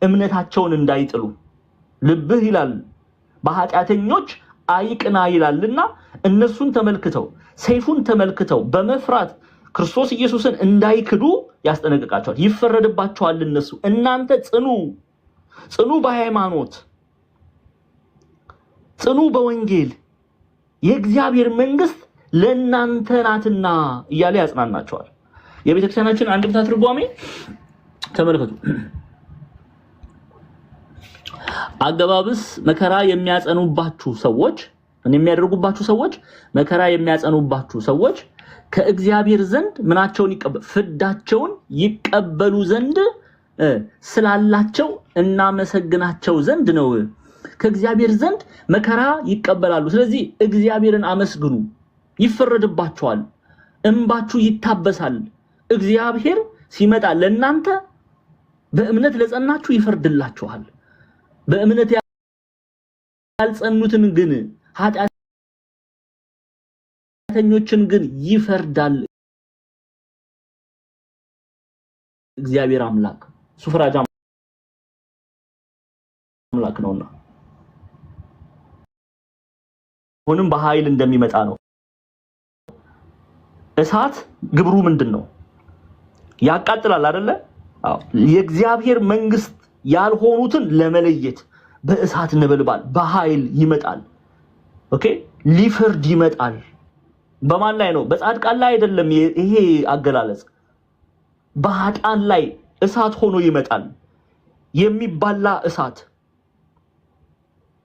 S1: እምነታቸውን እንዳይጥሉ ልብህ ይላል በኃጢአተኞች አይቅና ይላልና እነሱን ተመልክተው ሰይፉን ተመልክተው በመፍራት ክርስቶስ ኢየሱስን እንዳይክዱ ያስጠነቅቃቸዋል። ይፈረድባቸዋል እነሱ። እናንተ ጽኑ በሃይማኖት ጽኑ በወንጌል የእግዚአብሔር መንግስት ለእናንተ ናትና እያለ ያጽናናቸዋል። የቤተክርስቲያናችን አንድምታ ትርጓሜ ተመልከቱ። አገባብስ መከራ የሚያጸኑባችሁ ሰዎች የሚያደርጉባችሁ ሰዎች መከራ የሚያጸኑባችሁ ሰዎች ከእግዚአብሔር ዘንድ ምናቸውን ፍዳቸውን ይቀበሉ ዘንድ ስላላቸው እናመሰግናቸው ዘንድ ነው። ከእግዚአብሔር ዘንድ መከራ ይቀበላሉ። ስለዚህ እግዚአብሔርን አመስግኑ። ይፈረድባቸዋል፣ እንባችሁ ይታበሳል። እግዚአብሔር ሲመጣ ለእናንተ በእምነት ለጸናችሁ ይፈርድላችኋል። በእምነት ያልጸኑትን ግን ኃጢአተኞችን ግን ይፈርዳል እግዚአብሔር አምላክ። እሱ ፈራጅ አምላክ ነውና ሁሉም በኃይል እንደሚመጣ ነው። እሳት ግብሩ ምንድነው? ያቃጥላል አይደለ? አዎ። የእግዚአብሔር መንግስት ያልሆኑትን ለመለየት በእሳት ነበልባል በኃይል ይመጣል። ኦኬ ሊፈርድ ይመጣል። በማን ላይ ነው? በጻድቃን ላይ አይደለም። ይሄ አገላለጽ በኃጥአን ላይ እሳት ሆኖ ይመጣል። የሚባላ እሳት፣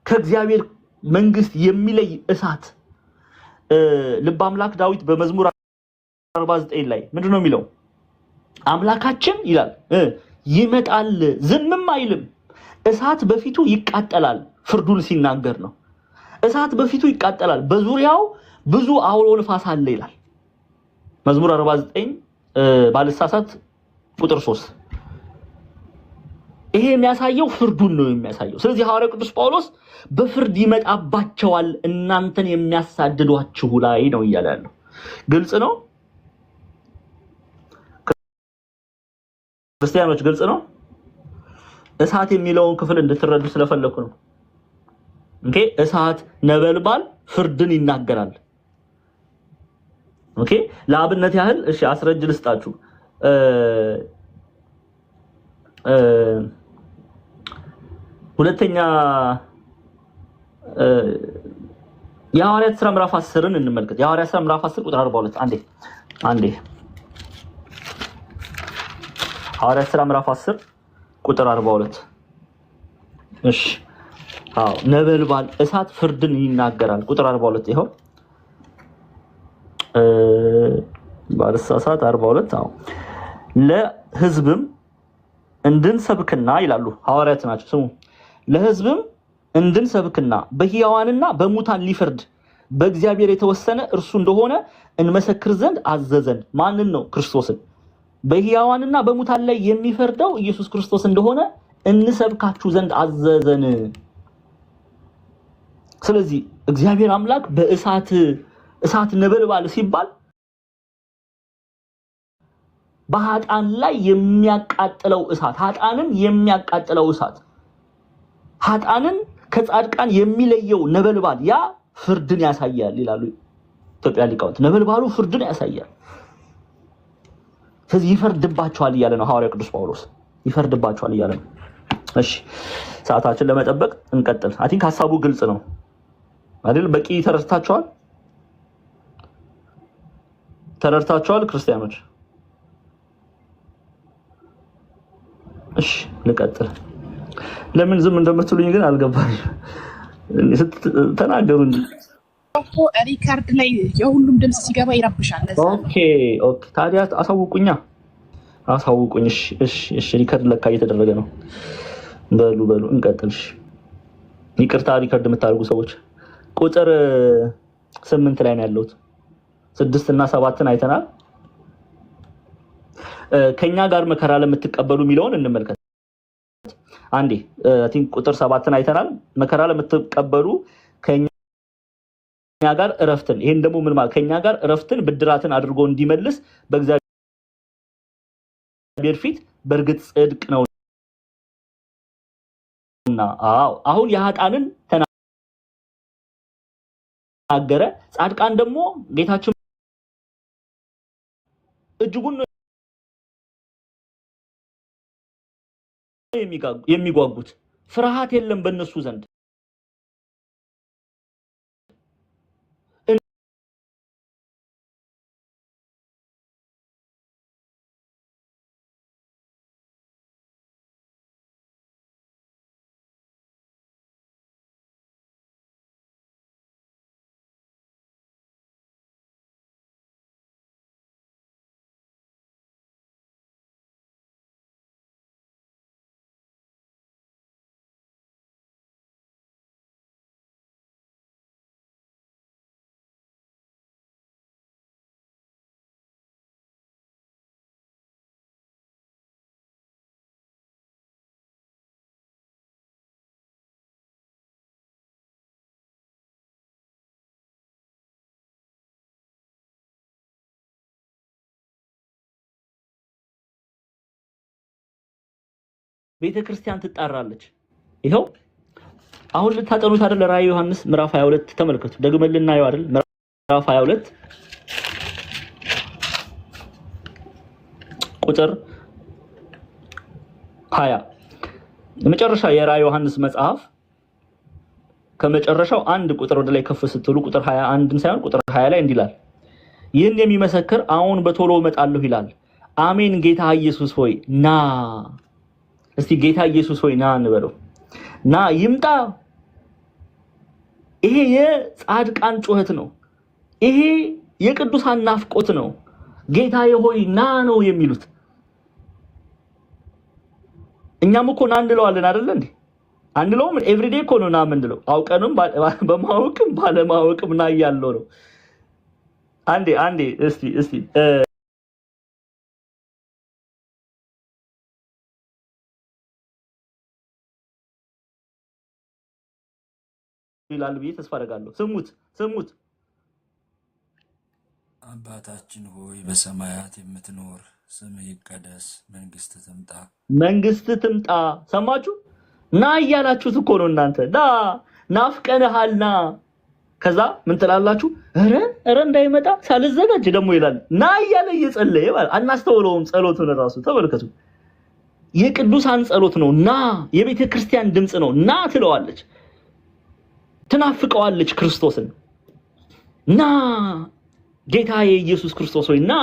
S1: ከእግዚአብሔር መንግስት የሚለይ እሳት። ልበ አምላክ ዳዊት በመዝሙር 49 ላይ ምንድነው የሚለው? አምላካችን ይላል ይመጣል ዝምም አይልም፣ እሳት በፊቱ ይቃጠላል። ፍርዱን ሲናገር ነው። እሳት በፊቱ ይቃጠላል፣ በዙሪያው ብዙ አውሎ ንፋስ አለ ይላል መዝሙር 49 ባልሳሳት ቁጥር 3። ይሄ የሚያሳየው ፍርዱን ነው የሚያሳየው። ስለዚህ ሐዋርያው ቅዱስ ጳውሎስ በፍርድ ይመጣባቸዋል እናንተን የሚያሳድዷችሁ ላይ ነው እያለ ያለው። ግልጽ ነው ክርስቲያኖች? ግልጽ ነው። እሳት የሚለውን ክፍል እንድትረዱ ስለፈለኩ ነው። ኦኬ እሳት ነበልባል ፍርድን ይናገራል። ኦኬ ለአብነት ያህል እሺ አስረጅ ልስጣችሁ። ሁለተኛ የሐዋርያት ሥራ ምዕራፍ 10ን እንመልከት። የሐዋርያት ሥራ ምዕራፍ 10 ቁጥር 42 አንዴ ሐዋርያት ሥራ ምዕራፍ 10 ቁጥር 42 እሺ ነበልባል እሳት ፍርድን ይናገራል። ቁጥር 42 ይኸው ባልሳሳት 42 ለሕዝብም እንድንሰብክና ይላሉ ሐዋርያት ናቸው። ስሙ ለሕዝብም እንድንሰብክና በሕያዋንና በሙታን ሊፈርድ በእግዚአብሔር የተወሰነ እርሱ እንደሆነ እንመሰክር ዘንድ አዘዘን። ማንን ነው? ክርስቶስን። በሕያዋንና በሙታን ላይ የሚፈርደው ኢየሱስ ክርስቶስ እንደሆነ እንሰብካችሁ ዘንድ አዘዘን። ስለዚህ እግዚአብሔር አምላክ በእሳት ነበልባል ሲባል በኃጥአን ላይ የሚያቃጥለው እሳት፣ ኃጥአንን የሚያቃጥለው እሳት፣ ኃጥአንን ከጻድቃን የሚለየው ነበልባል ያ ፍርድን ያሳያል ይላሉ ኢትዮጵያ ሊቃውንት። ነበልባሉ ፍርድን ያሳያል። ስለዚህ ይፈርድባቸዋል እያለ ነው ሐዋርያው ቅዱስ ጳውሎስ። ይፈርድባቸዋል እያለ ነው። እሺ ሰዓታችን ለመጠበቅ እንቀጥል። አይ ቲንክ ሐሳቡ ግልጽ ነው አይደል? በቂ ተረድታችኋል ክርስቲያኖች? እሺ ልቀጥል። ለምን ዝም እንደምትሉኝ ግን አልገባኝም። ተናገሩ እንጂ
S2: እኮ ሪካርድ ላይ የሁሉም ድምጽ ሲገባ ይረብሻል።
S1: ኦኬ ታዲያ አሳውቁኝ። እሺ ሪካርድ ለካ እየተደረገ ነው። በሉ እንቀጥል። ይቅርታ ሪካርድ የምታደርጉ ሰዎች ቁጥር 8 ላይ ነው ያለሁት። 6 እና 7ን አይተናል። ከኛ ጋር መከራ ለምትቀበሉ የሚለውን እንመልከት አንዴ። አይ ቲንክ ቁጥር 7ን አይተናል። መከራ ለምትቀበሉ ከኛ ጋር እረፍትን፣ ይሄን ደግሞ ምን ማለት ከኛ ጋር እረፍትን ብድራትን አድርጎ እንዲመልስ በእግዚአብሔር ፊት በእርግጥ ጽድቅ ነውና። አሁን የኃጥአንን ተናገረ። ጻድቃን ደግሞ ጌታችን እጅጉን የሚጓጉት ፍርሃት የለም በእነሱ ዘንድ። ቤተክርስቲያን ትጣራለች። ይሄው አሁን ልታጠኑት አይደል? ራዕይ ዮሐንስ ምዕራፍ 22 ተመልከቱ። ደግመን ልናየው አይደል? ምዕራፍ 22 ቁጥር 20 የመጨረሻ የራዕይ ዮሐንስ መጽሐፍ ከመጨረሻው አንድ ቁጥር ወደ ላይ ከፍ ስትሉ ቁጥር 21ን ሳይሆን ቁጥር 20 ላይ እንዲላል ይህን የሚመሰክር አሁን በቶሎ እመጣለሁ ይላል። አሜን። ጌታ ኢየሱስ ሆይ ና። እስቲ ጌታ ኢየሱስ ሆይ ና እንበለው። ና ይምጣ። ይሄ የጻድቃን ጩኸት ነው። ይሄ የቅዱሳን ናፍቆት ነው። ጌታዬ ሆይ ና ነው የሚሉት። እኛም እኮ ና እንለዋለን አይደል እንዴ? አንለውም? ኤቭሪዴ እኮ ነው ና የምንለው። አውቀንም በማወቅም ባለማወቅም ና እያለው ነው። አንዴ እስቲ ይላል ብዬ ተስፋ አደርጋለሁ። ስሙት።
S3: አባታችን ሆይ በሰማያት የምትኖር ስምህ ይቀደስ፣
S1: መንግስትህ ትምጣ። ሰማችሁ? ና እያላችሁት እኮ ነው እናንተ። ናፍቀንሃል ና። ከዛ ምን ትላላችሁ? ኧረ እንዳይመጣ ሳልዘጋጅ ደግሞ ይላል። ና እያለ እየጸለየ ማለት አናስተውለውም። ጸሎቱን ራሱ ተመልከቱ። የቅዱሳን ጸሎት ነው። ና የቤተ ክርስቲያን ድምጽ ነው። ና ትለዋለች፣ ትናፍቀዋለች ክርስቶስን። ና ጌታዬ ኢየሱስ ክርስቶስ ሆይ ና።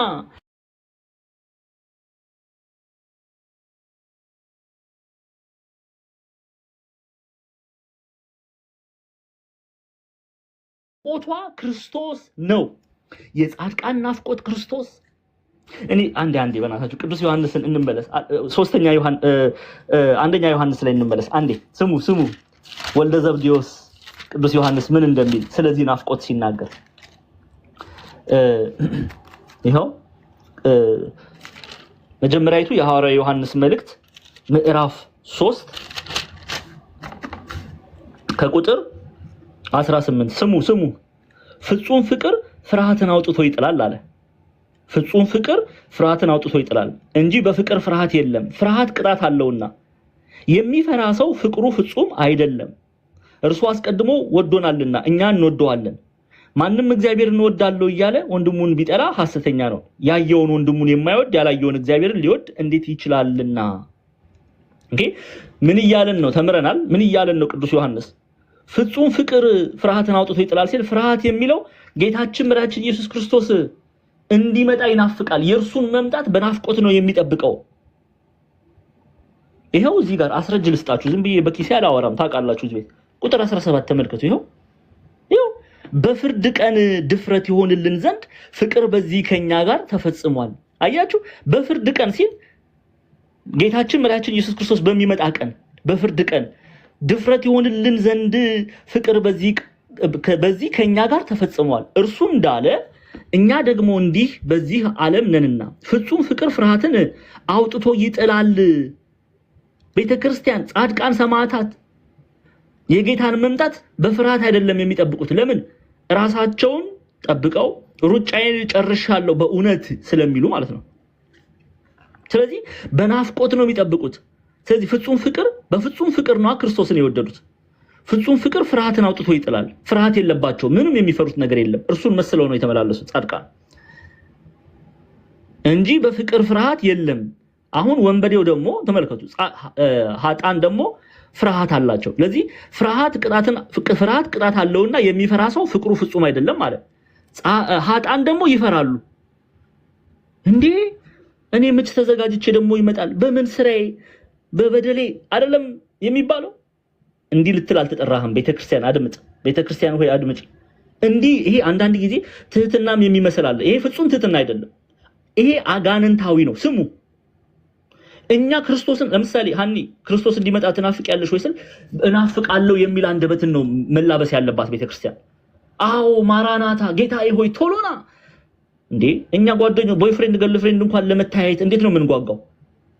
S1: ኦቷ ክርስቶስ ነው። የጻድቃን ናፍቆት ክርስቶስ። እኔ አንዴ በእናታችሁ ቅዱስ ዮሐንስን እንመለስ። አንደኛ ዮሐንስ ላይ እንመለስ። አንዴ ስሙ ወልደ ዘብዴዎስ ቅዱስ ዮሐንስ ምን እንደሚል ስለዚህ ናፍቆት ሲናገር ይኸው መጀመሪያይቱ የሐዋርያው ዮሐንስ መልእክት ምዕራፍ 3 ከቁጥር 18 ስሙ ፍጹም ፍቅር ፍርሃትን አውጥቶ ይጥላል አለ። ፍጹም ፍቅር ፍርሃትን አውጥቶ ይጥላል እንጂ በፍቅር ፍርሃት የለም። ፍርሃት ቅጣት አለውና የሚፈራ ሰው ፍቅሩ ፍጹም አይደለም። እርሱ አስቀድሞ ወዶናልና እኛ እንወደዋለን። ማንም እግዚአብሔርን እንወዳለው እያለ ወንድሙን ቢጠላ ሐሰተኛ ነው። ያየውን ወንድሙን የማይወድ ያላየውን እግዚአብሔርን ሊወድ እንዴት ይችላልና? ምን እያለን ነው? ተምረናል። ምን እያለን ነው ቅዱስ ዮሐንስ? ፍጹም ፍቅር ፍርሃትን አውጥቶ ይጥላል ሲል ፍርሃት የሚለው ጌታችን መድኃኒታችን ኢየሱስ ክርስቶስ እንዲመጣ ይናፍቃል። የእርሱን መምጣት በናፍቆት ነው የሚጠብቀው። ይሄው እዚህ ጋር አስረጅ ልስጣችሁ። ዝም ብዬ በኪሴ አላወራም። ታውቃላችሁ። እዚህ ቤት ቁጥር 17 ተመልከቱ። ይሄው በፍርድ ቀን ድፍረት ይሆንልን ዘንድ ፍቅር በዚህ ከኛ ጋር ተፈጽሟል። አያችሁ፣ በፍርድ ቀን ሲል ጌታችን መድኃኒታችን ኢየሱስ ክርስቶስ በሚመጣ ቀን በፍርድ ቀን ድፍረት ይሆንልን ዘንድ ፍቅር በዚህ ከኛ ጋር ተፈጽሟል። እርሱ እንዳለ እኛ ደግሞ እንዲህ በዚህ ዓለም ነንና ፍጹም ፍቅር ፍርሃትን አውጥቶ ይጥላል። ቤተክርስቲያን፣ ጻድቃን፣ ሰማዕታት የጌታን መምጣት በፍርሃት አይደለም የሚጠብቁት። ለምን? ራሳቸውን ጠብቀው ሩጫዬን ጨርሻለሁ በእውነት ስለሚሉ ማለት ነው። ስለዚህ በናፍቆት ነው የሚጠብቁት። ስለዚህ ፍጹም ፍቅር በፍጹም ፍቅር ነው ክርስቶስን የወደዱት። ፍጹም ፍቅር ፍርሃትን አውጥቶ ይጥላል። ፍርሃት የለባቸው፣ ምንም የሚፈሩት ነገር የለም። እርሱን መስለው ነው የተመላለሱት ጻድቃን እንጂ በፍቅር ፍርሃት የለም። አሁን ወንበዴው ደግሞ ተመልከቱ፣ ኃጥአን ደግሞ ፍርሃት አላቸው። ለዚህ ፍርሃት ቅጣት አለውና የሚፈራ ሰው ፍቅሩ ፍጹም አይደለም ማለት። ኃጥአን ደግሞ ይፈራሉ። እንዴ እኔ መች ተዘጋጅቼ ደግሞ ይመጣል በምን ስራዬ በበደሌ አይደለም የሚባለው። እንዲህ ልትል አልተጠራህም። ቤተክርስቲያን አድምጥ፣ ቤተክርስቲያን ሆይ አድምጪ። እንዲህ ይሄ አንዳንድ ጊዜ ትህትናም የሚመስላል። ይሄ ፍጹም ትህትና አይደለም። ይሄ አጋንንታዊ ነው። ስሙ፣ እኛ ክርስቶስን ለምሳሌ ሃኒ ክርስቶስ እንዲመጣ ትናፍቂያለሽ ወይ ስል እናፍቃለሁ የሚል አንደበትን ነው መላበስ ያለባት ቤተክርስቲያን። አዎ ማራናታ ጌታዬ ሆይ ቶሎና። እንዴ እኛ ጓደኞች ቦይፍሬንድ ገርልፍሬንድ እንኳን ለመታየት እንዴት ነው የምንጓጓው?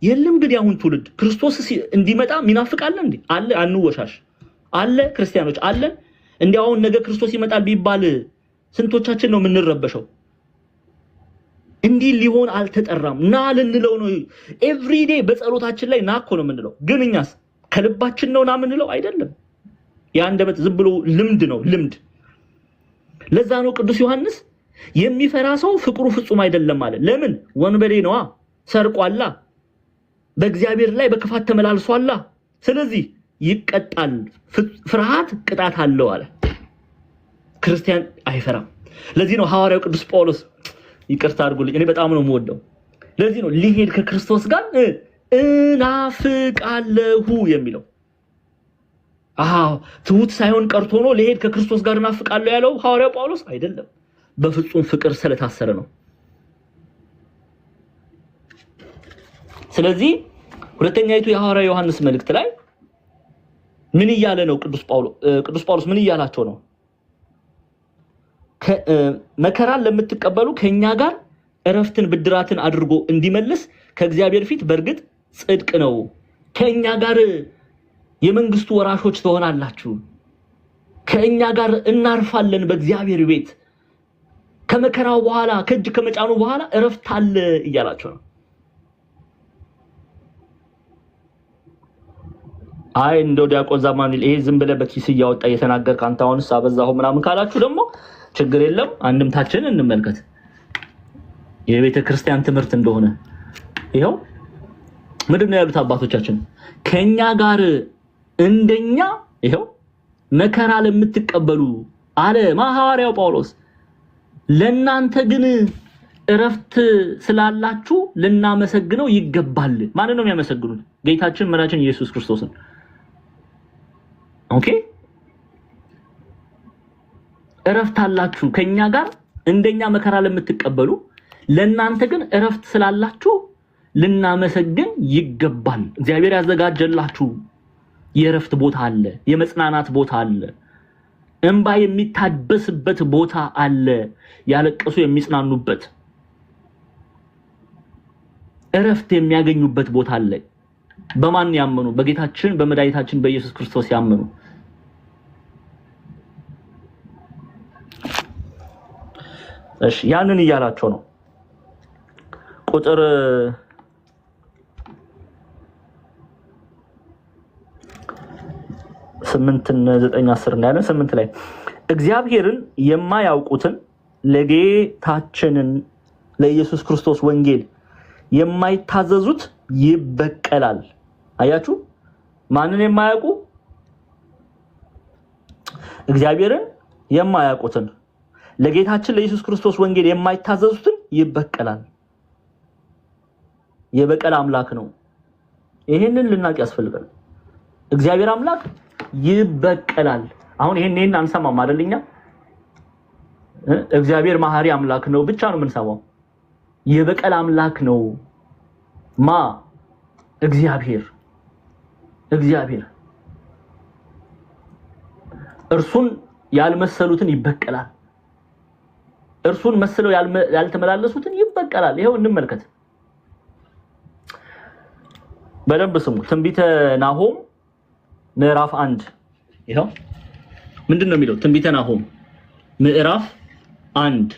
S1: የለም ግን ያሁን ትውልድ ክርስቶስ እንዲመጣ ሚናፍቃለ እንዴ? አለ። አንወሻሽ አለ። ክርስቲያኖች አለን። እንዲያው ነገ ክርስቶስ ይመጣል ቢባል ስንቶቻችን ነው የምንረበሸው? እንዲህ ሊሆን አልተጠራም። ና ልንለው ነው ኤቭሪዴ በጸሎታችን ላይ ና እኮ ነው የምንለው። ግን እኛስ ከልባችን ነው ና የምንለው አይደለም። የአንደበት ዝም ብሎ ልምድ ነው፣ ልምድ። ለዛ ነው ቅዱስ ዮሐንስ የሚፈራ ሰው ፍቅሩ ፍጹም አይደለም ማለት። ለምን? ወንበዴ ነዋ፣ ሰርቋላ፣ በእግዚአብሔር ላይ በክፋት ተመላልሷላ። ስለዚህ ይቀጣል። ፍርሃት ቅጣት አለው አለ። ክርስቲያን አይፈራም። ለዚህ ነው ሐዋርያው ቅዱስ ጳውሎስ ይቅርታ አድርጉልኝ፣ እኔ በጣም ነው የምወደው። ለዚህ ነው ሊሄድ ከክርስቶስ ጋር እናፍቃለሁ የሚለው። ትሁት ሳይሆን ቀርቶ ነው ሊሄድ ከክርስቶስ ጋር እናፍቃለሁ ያለው ሐዋርያው ጳውሎስ አይደለም። በፍጹም ፍቅር ስለታሰረ ነው። ስለዚህ ሁለተኛይቱ የሐዋርያው ዮሐንስ መልእክት ላይ ምን እያለ ነው ቅዱስ ጳውሎስ ምን እያላቸው ነው? መከራን ለምትቀበሉ ከኛ ጋር እረፍትን ብድራትን አድርጎ እንዲመልስ ከእግዚአብሔር ፊት በእርግጥ ጽድቅ ነው። ከኛ ጋር የመንግስቱ ወራሾች ትሆናላችሁ። ከኛ ጋር እናርፋለን በእግዚአብሔር ቤት። ከመከራው በኋላ ከእጅ ከመጫኑ በኋላ እረፍት አለ እያላቸው ነው። አይ እንደው ዲያቆን ዛማኑኤል ይሄ ዝም ብለህ በኪስ እያወጣ እየተናገርክ አንተ አሁንስ አበዛሁ ምናምን ካላችሁ ደግሞ ችግር የለም። አንድምታችንን እንመልከት የቤተ ክርስቲያን ትምህርት እንደሆነ። ይሄው ምንድነው ያሉት አባቶቻችን? ከኛ ጋር እንደኛ ይሄው መከራ ለምትቀበሉ አለ ሐዋርያው ጳውሎስ፣ ለናንተ ግን እረፍት ስላላችሁ ልናመሰግነው ይገባል። ማንን ነው የሚያመሰግኑት? ጌታችን መድኃኒታችን ኢየሱስ ክርስቶስን። ኦኬ እረፍት አላችሁ ከኛ ጋር እንደኛ መከራ ለምትቀበሉ ለናንተ ግን እረፍት ስላላችሁ ልናመሰግን ይገባል። እግዚአብሔር ያዘጋጀላችሁ የእረፍት ቦታ አለ፣ የመጽናናት ቦታ አለ፣ እንባ የሚታበስበት ቦታ አለ፣ ያለቀሱ የሚጽናኑበት እረፍት የሚያገኙበት ቦታ አለ። በማን ያመኑ? በጌታችን በመድኃኒታችን በኢየሱስ ክርስቶስ ያመኑ። እሺ ያንን እያላቸው ነው። ቁጥር 8 9 10 ያለን 8 ላይ እግዚአብሔርን የማያውቁትን ለጌታችንን ለኢየሱስ ክርስቶስ ወንጌል የማይታዘዙት ይበቀላል። አያችሁ? ማንን የማያውቁ? እግዚአብሔርን የማያውቁትን ለጌታችን ለኢየሱስ ክርስቶስ ወንጌል የማይታዘዙትን ይበቀላል። የበቀል አምላክ ነው። ይሄንን ልናቅ ያስፈልጋል። እግዚአብሔር አምላክ ይበቀላል። አሁን ይሄንን አንሰማም አይደልኛ? እግዚአብሔር መሐሪ አምላክ ነው ብቻ ነው የምንሰማው። የበቀል አምላክ ነው ማ እግዚአብሔር እርሱን ያልመሰሉትን ይበቀላል። እርሱን መስለው ያልተመላለሱትን ይበቀላል። ይሄው እንመልከት። በደንብ ስሙ። ትንቢተ ናሆም ምዕራፍ 1 ይሄው ምንድነው የሚለው? ትንቢተ ናሆም ምዕራፍ 1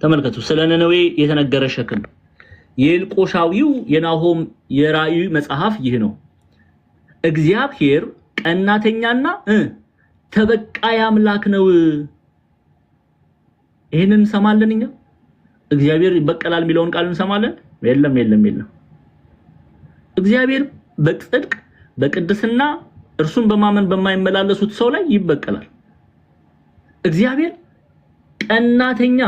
S1: ተመልከቱ። ስለ ነነዌ የተነገረ ሸክም የኤልቆሻዊው የናሆም የራእዩ መጽሐፍ ይህ ነው። እግዚአብሔር ቀናተኛና ተበቃይ አምላክ ነው። ይሄንን እንሰማለን እኛ። እግዚአብሔር ይበቀላል የሚለውን ቃል እንሰማለን? የለም። እግዚአብሔር በጽድቅ በቅድስና እርሱን በማመን በማይመላለሱት ሰው ላይ ይበቀላል። እግዚአብሔር ቀናተኛ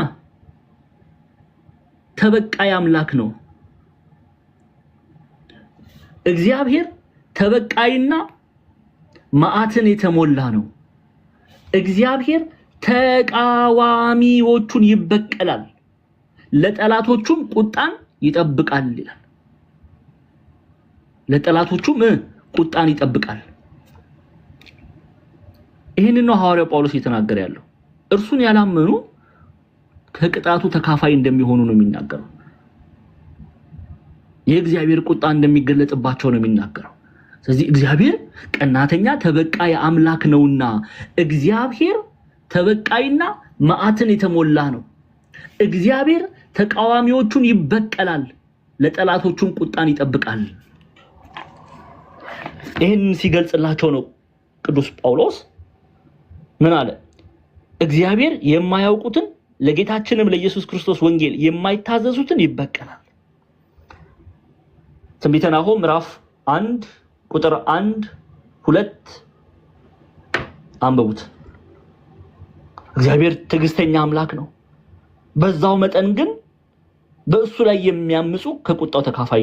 S1: ተበቃይ አምላክ ነው። እግዚአብሔር ተበቃይና መዓትን የተሞላ ነው። እግዚአብሔር ተቃዋሚዎቹን ይበቀላል፣ ለጠላቶቹም ቁጣን ይጠብቃል ይላል። ለጠላቶቹም ቁጣን ይጠብቃል። ይሄንን ነው ሐዋርያው ጳውሎስ እየተናገረ ያለው። እርሱን ያላመኑ ከቅጣቱ ተካፋይ እንደሚሆኑ ነው የሚናገረው። የእግዚአብሔር ቁጣ እንደሚገለጥባቸው ነው የሚናገረው። ስለዚህ እግዚአብሔር ቀናተኛ ተበቃይ አምላክ ነውና እግዚአብሔር ተበቃይና መዓትን የተሞላ ነው። እግዚአብሔር ተቃዋሚዎቹን ይበቀላል፣ ለጠላቶቹም ቁጣን ይጠብቃል። ይሄን ሲገልጽላቸው ነው ቅዱስ ጳውሎስ ምን አለ? እግዚአብሔር የማያውቁትን ለጌታችንም ለኢየሱስ ክርስቶስ ወንጌል የማይታዘዙትን ይበቀላል። ትንቢተ ናሆም ምዕራፍ 1 ቁጥር 1 2 አንብቡት። እግዚአብሔር ትዕግስተኛ አምላክ ነው። በዛው መጠን ግን በእሱ ላይ የሚያምፁ ከቁጣው ተካፋይ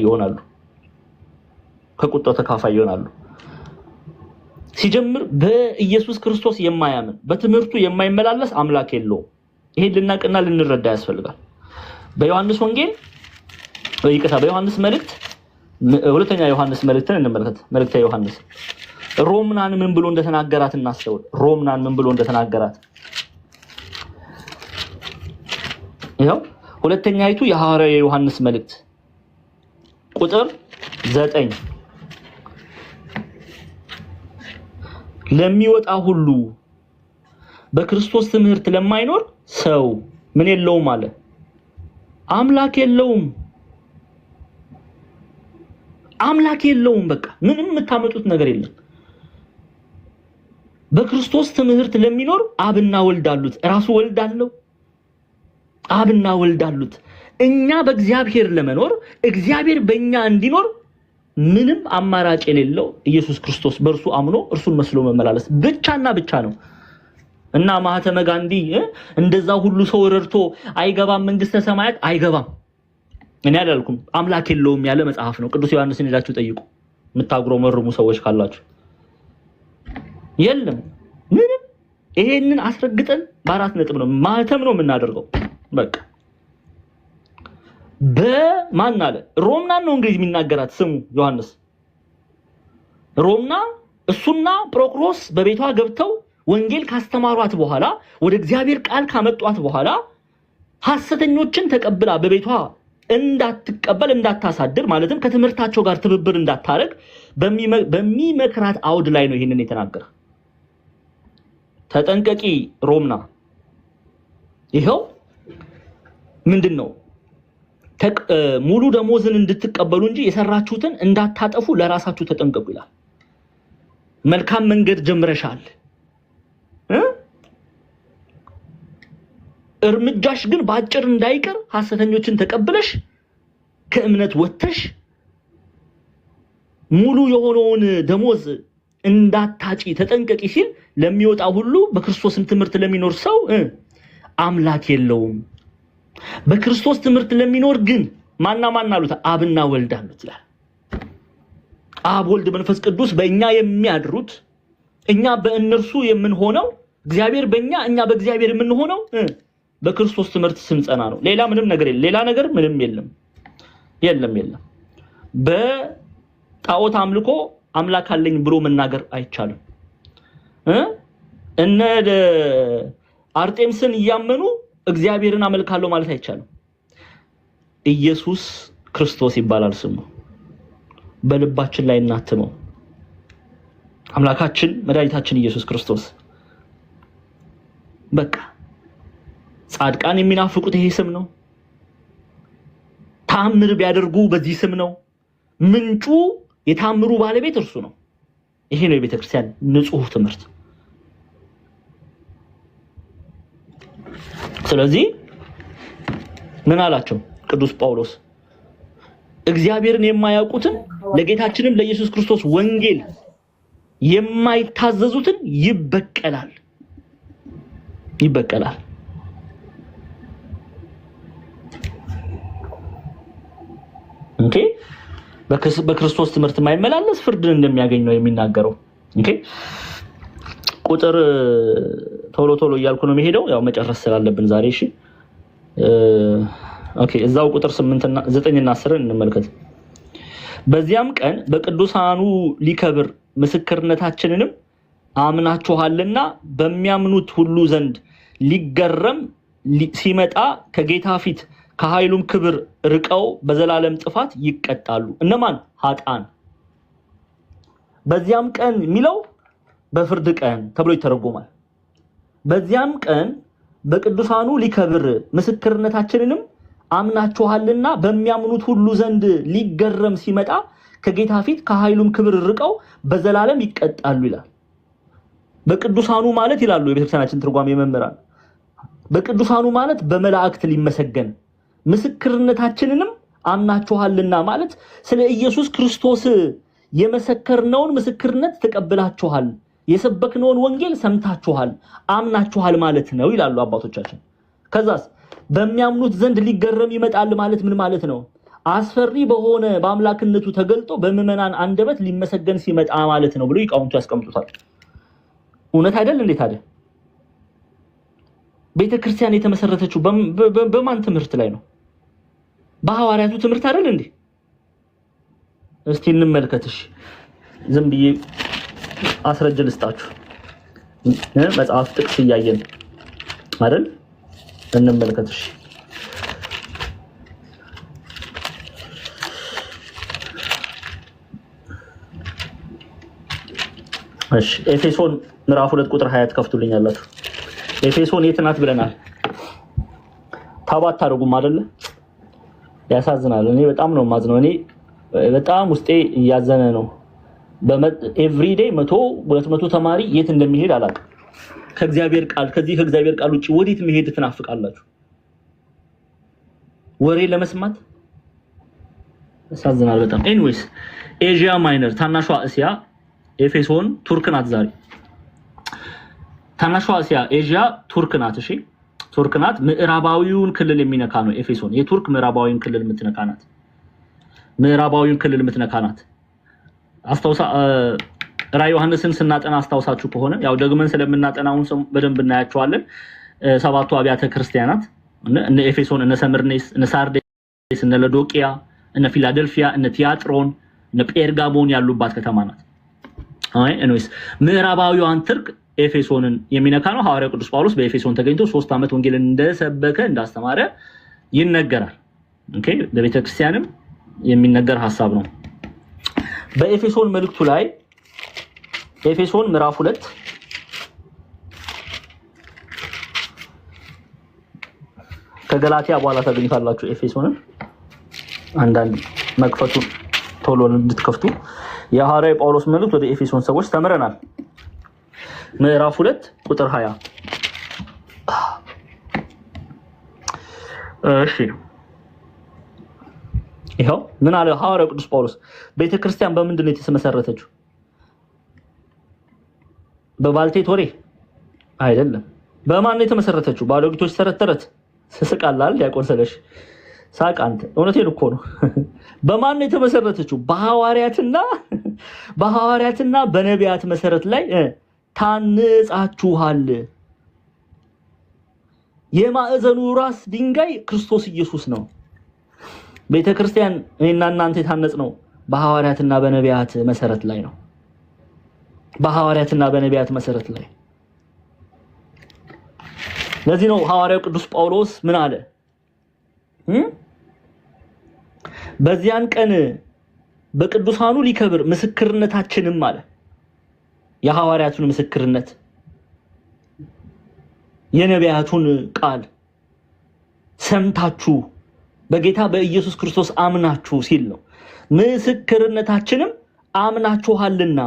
S1: ይሆናሉ። ሲጀምር በኢየሱስ ክርስቶስ የማያምን በትምህርቱ የማይመላለስ አምላክ የለውም። ይሄን ልናቅና ልንረዳ ያስፈልጋል። በዮሐንስ ወንጌል በዮሐንስ መልእክት ሁለተኛ ዮሐንስ መልእክትን እንመልከት። መልእክተ ዮሐንስ ሮምናን ምን ብሎ እንደተናገራት እናስተውል። ሮምናን ምን ብሎ እንደተናገራት ይሄው ሁለተኛይቱ የሐዋርያው ዮሐንስ መልእክት ቁጥር 9 ለሚወጣ ሁሉ በክርስቶስ ትምህርት ለማይኖር ሰው ምን የለውም አለ? አምላክ የለውም። በቃ ምንም የምታመጡት ነገር የለም። በክርስቶስ ትምህርት ለሚኖር አብና ወልድ አሉት። ራሱ ወልድ አለው፣ አብና ወልድ አሉት። እኛ በእግዚአብሔር ለመኖር እግዚአብሔር በእኛ እንዲኖር ምንም አማራጭ የሌለው ኢየሱስ ክርስቶስ በእርሱ አምኖ እርሱን መስሎ መመላለስ ብቻና ብቻ ነው። እና ማህተመ ጋንዲ እንደዛ ሁሉ ሰው ረርቶ አይገባም መንግስተ ሰማያት አይገባም እኔ አላልኩም። አምላክ የለውም ያለ መጽሐፍ ነው። ቅዱስ ዮሐንስን ሄዳችሁ ጠይቁ የምታጉረመርሙ ሰዎች ካላችሁ። የለም ምንም። ይሄንን አስረግጠን በአራት ነጥብ ነው ማህተም ነው የምናደርገው። በቃ በማን አለ ሮምና ነው እንግሊዝ የሚናገራት ስሙ ዮሐንስ ሮምና እሱና ጵሮክሮስ በቤቷ ገብተው ወንጌል ካስተማሯት በኋላ ወደ እግዚአብሔር ቃል ካመጧት በኋላ ሐሰተኞችን ተቀብላ በቤቷ እንዳትቀበል እንዳታሳድር ማለትም ከትምህርታቸው ጋር ትብብር እንዳታረግ በሚመክራት አውድ ላይ ነው ይሄንን የተናገረ። ተጠንቀቂ ሮምና። ይሄው ምንድነው ሙሉ ደሞዝን እንድትቀበሉ እንጂ የሰራችሁትን እንዳታጠፉ ለራሳችሁ ተጠንቀቁ ይላል። መልካም መንገድ ጀምረሻል እርምጃሽ ግን ባጭር እንዳይቀር ሐሰተኞችን ተቀብለሽ ከእምነት ወጥተሽ ሙሉ የሆነውን ደሞዝ እንዳታጪ ተጠንቀቂ ሲል ለሚወጣ ሁሉ በክርስቶስም ትምህርት ለሚኖር ሰው አምላክ የለውም። በክርስቶስ ትምህርት ለሚኖር ግን ማን አሉት አብና ወልድ አሉት ይላል። አብ ወልድ መንፈስ ቅዱስ በእኛ የሚያድሩት እኛ በእነርሱ የምንሆነው እግዚአብሔር በእኛ እኛ በእግዚአብሔር የምንሆነው በክርስቶስ ትምህርት ስንጸና ነው። ሌላ ምንም ነገር የለም። ሌላ ነገር ምንም የለም። በጣዖት አምልኮ አምላክ አለኝ ብሎ መናገር አይቻልም። እነ አርጤምስን እያመኑ እግዚአብሔርን አመልካለሁ ማለት አይቻልም። ኢየሱስ ክርስቶስ ይባላል ስሙ። በልባችን ላይ እናትመው። አምላካችን መድኃኒታችን ኢየሱስ ክርስቶስ። በቃ ጻድቃን የሚናፍቁት ይሄ ስም ነው። ታምር ቢያደርጉ በዚህ ስም ነው። ምንጩ የታምሩ ባለቤት እርሱ ነው። ይሄ ነው የቤተክርስቲያን ንጹህ ትምህርት። ስለዚህ ምን አላቸው ቅዱስ ጳውሎስ? እግዚአብሔርን የማያውቁትን ለጌታችንም ለኢየሱስ ክርስቶስ ወንጌል የማይታዘዙትን ይበቀላል። ኦኬ በክርስቶስ ትምህርት የማይመላለስ ፍርድን እንደሚያገኝ ነው የሚናገረው። ኦኬ ቁጥር ቶሎ እያልኩ ነው የሚሄደው ያው መጨረስ ስላለብን ዛሬ። እሺ ኦኬ እዛው ቁጥር 8 እና 9 እና 10 እንመልከት። በዚያም ቀን በቅዱሳኑ ሊከብር ምስክርነታችንንም አምናችኋልና በሚያምኑት ሁሉ ዘንድ ሊገረም ሲመጣ ከጌታ ፊት ከኃይሉም ክብር ርቀው በዘላለም ጥፋት ይቀጣሉ። እነማን? ኃጥአን። በዚያም ቀን የሚለው በፍርድ ቀን ተብሎ ይተረጎማል። በዚያም ቀን በቅዱሳኑ ሊከብር ምስክርነታችንንም አምናችኋልና በሚያምኑት ሁሉ ዘንድ ሊገረም ሲመጣ ከጌታ ፊት ከኃይሉም ክብር ርቀው በዘላለም ይቀጣሉ ይላል። በቅዱሳኑ ማለት ይላሉ የቤተክርስቲያናችን ትርጓሜ መምህራን፣ በቅዱሳኑ ማለት በመላእክት ሊመሰገን ምስክርነታችንንም አምናችኋልና ማለት ስለ ኢየሱስ ክርስቶስ የመሰከርነውን ምስክርነት ተቀብላችኋል፣ የሰበክነውን ወንጌል ሰምታችኋል፣ አምናችኋል ማለት ነው ይላሉ አባቶቻችን። ከዛስ በሚያምኑት ዘንድ ሊገረም ይመጣል ማለት ምን ማለት ነው? አስፈሪ በሆነ በአምላክነቱ ተገልጦ በምዕመናን አንደበት ሊመሰገን ሲመጣ ማለት ነው ብሎ ሊቃውንቱ ያስቀምጡታል። እውነት አይደል? እንዴት አይደል? ቤተክርስቲያን የተመሰረተችው በማን ትምህርት ላይ ነው? በሐዋርያቱ ትምህርት አይደል እንዴ? እስቲ እንመልከትሽ። ዝም ብዬ አስረጅ ልስጣችሁ። መጽሐፍ ጥቅስ እያየን አይደል? እንመልከትሽ። እሺ ኤፌሶን ምዕራፍ 2 ቁጥር 20 ትከፍቱልኛላችሁ። ኤፌሶን የት ናት ብለናል? ታባት ታደርጉም አይደለ? ያሳዝናል። እኔ በጣም ነው ማዝነው። እኔ በጣም ውስጤ እያዘነ ነው። ኤቭሪዴይ 100-200 ተማሪ የት እንደሚሄድ አላውቅም። ከእግዚአብሔር ቃል ከዚህ ከእግዚአብሔር ቃል ውጪ ወዴት መሄድ ትናፍቃላችሁ? ወሬ ለመስማት ያሳዝናል በጣም። ኤኒዌይስ ኤዥያ ማይነር ታናሿ እስያ ኤፌሶን ቱርክ ናት። ዛሬ ታናሿ እስያ ኤዥያ ቱርክ ናት። እሺ ቱርክ ናት። ምዕራባዊውን ክልል የሚነካ ነው ኤፌሶን። የቱርክ ምዕራባዊውን ክልል የምትነካ ናት። ምዕራባዊውን ክልል የምትነካ ናት። አስተውሳ ራዕየ ዮሐንስን ስናጠና አስተውሳችሁ ከሆነ ያው ደግመን ስለምናጠናውን በደንብ እናያቸዋለን። ሰባቱ አብያተ ክርስቲያናት እነ ኤፌሶን፣ እነ ሰምርኔስ፣ እነ ሳርዴስ፣ እነ ሎዶቅያ፣ እነ ፊላደልፊያ፣ እነ ቲያጥሮን፣ እነ ጴርጋሞን ያሉባት ከተማ ናት። አይ ኤኒዌይስ ምዕራባዊዋን ቱርክ ኤፌሶንን የሚነካ ነው። ሐዋርያው ቅዱስ ጳውሎስ በኤፌሶን ተገኝቶ 3 ዓመት ወንጌልን እንደሰበከ እንዳስተማረ ይነገራል። ኦኬ በቤተ ክርስቲያንም የሚነገር ሐሳብ ነው። በኤፌሶን መልእክቱ ላይ ኤፌሶን ምዕራፍ 2 ከገላትያ በኋላ ታገኙታላችሁ። ኤፌሶንን አንዳንድ መክፈቱ ቶሎ እንድትከፍቱ የሐዋርያው ጳውሎስ መልእክት ወደ ኤፌሶን ሰዎች ተምረናል። ምዕራፍ 2 ቁጥር 20 እሺ ይሄው ምን አለ ሐዋርያው ቅዱስ ጳውሎስ? ቤተክርስቲያን በምንድን ነው የተመሰረተችው? በባልቴት ወሬ አይደለም። በማን ነው የተመሰረተችው? ባለጊቶች ተረት ስስቃላል ዲያቆን ስለሽ ሳቅ አንተ እውነቴን እኮ ነው። በማን ነው የተመሰረተችው? በሐዋርያትና በነቢያት መሰረት ላይ ታንጻችኋል። የማዕዘኑ ራስ ድንጋይ ክርስቶስ ኢየሱስ ነው። ቤተክርስቲያን እኔና እናንተ የታነጽ ነው በሐዋርያትና በነቢያት መሰረት ላይ ነው። በሐዋርያትና በነቢያት መሰረት ላይ ለዚህ ነው ሐዋርያው ቅዱስ ጳውሎስ ምን አለ? በዚያን ቀን በቅዱሳኑ ሊከብር ምስክርነታችንም አለ። የሐዋርያቱን ምስክርነት የነቢያቱን ቃል ሰምታችሁ በጌታ በኢየሱስ ክርስቶስ አምናችሁ ሲል ነው። ምስክርነታችንም አምናችኋልና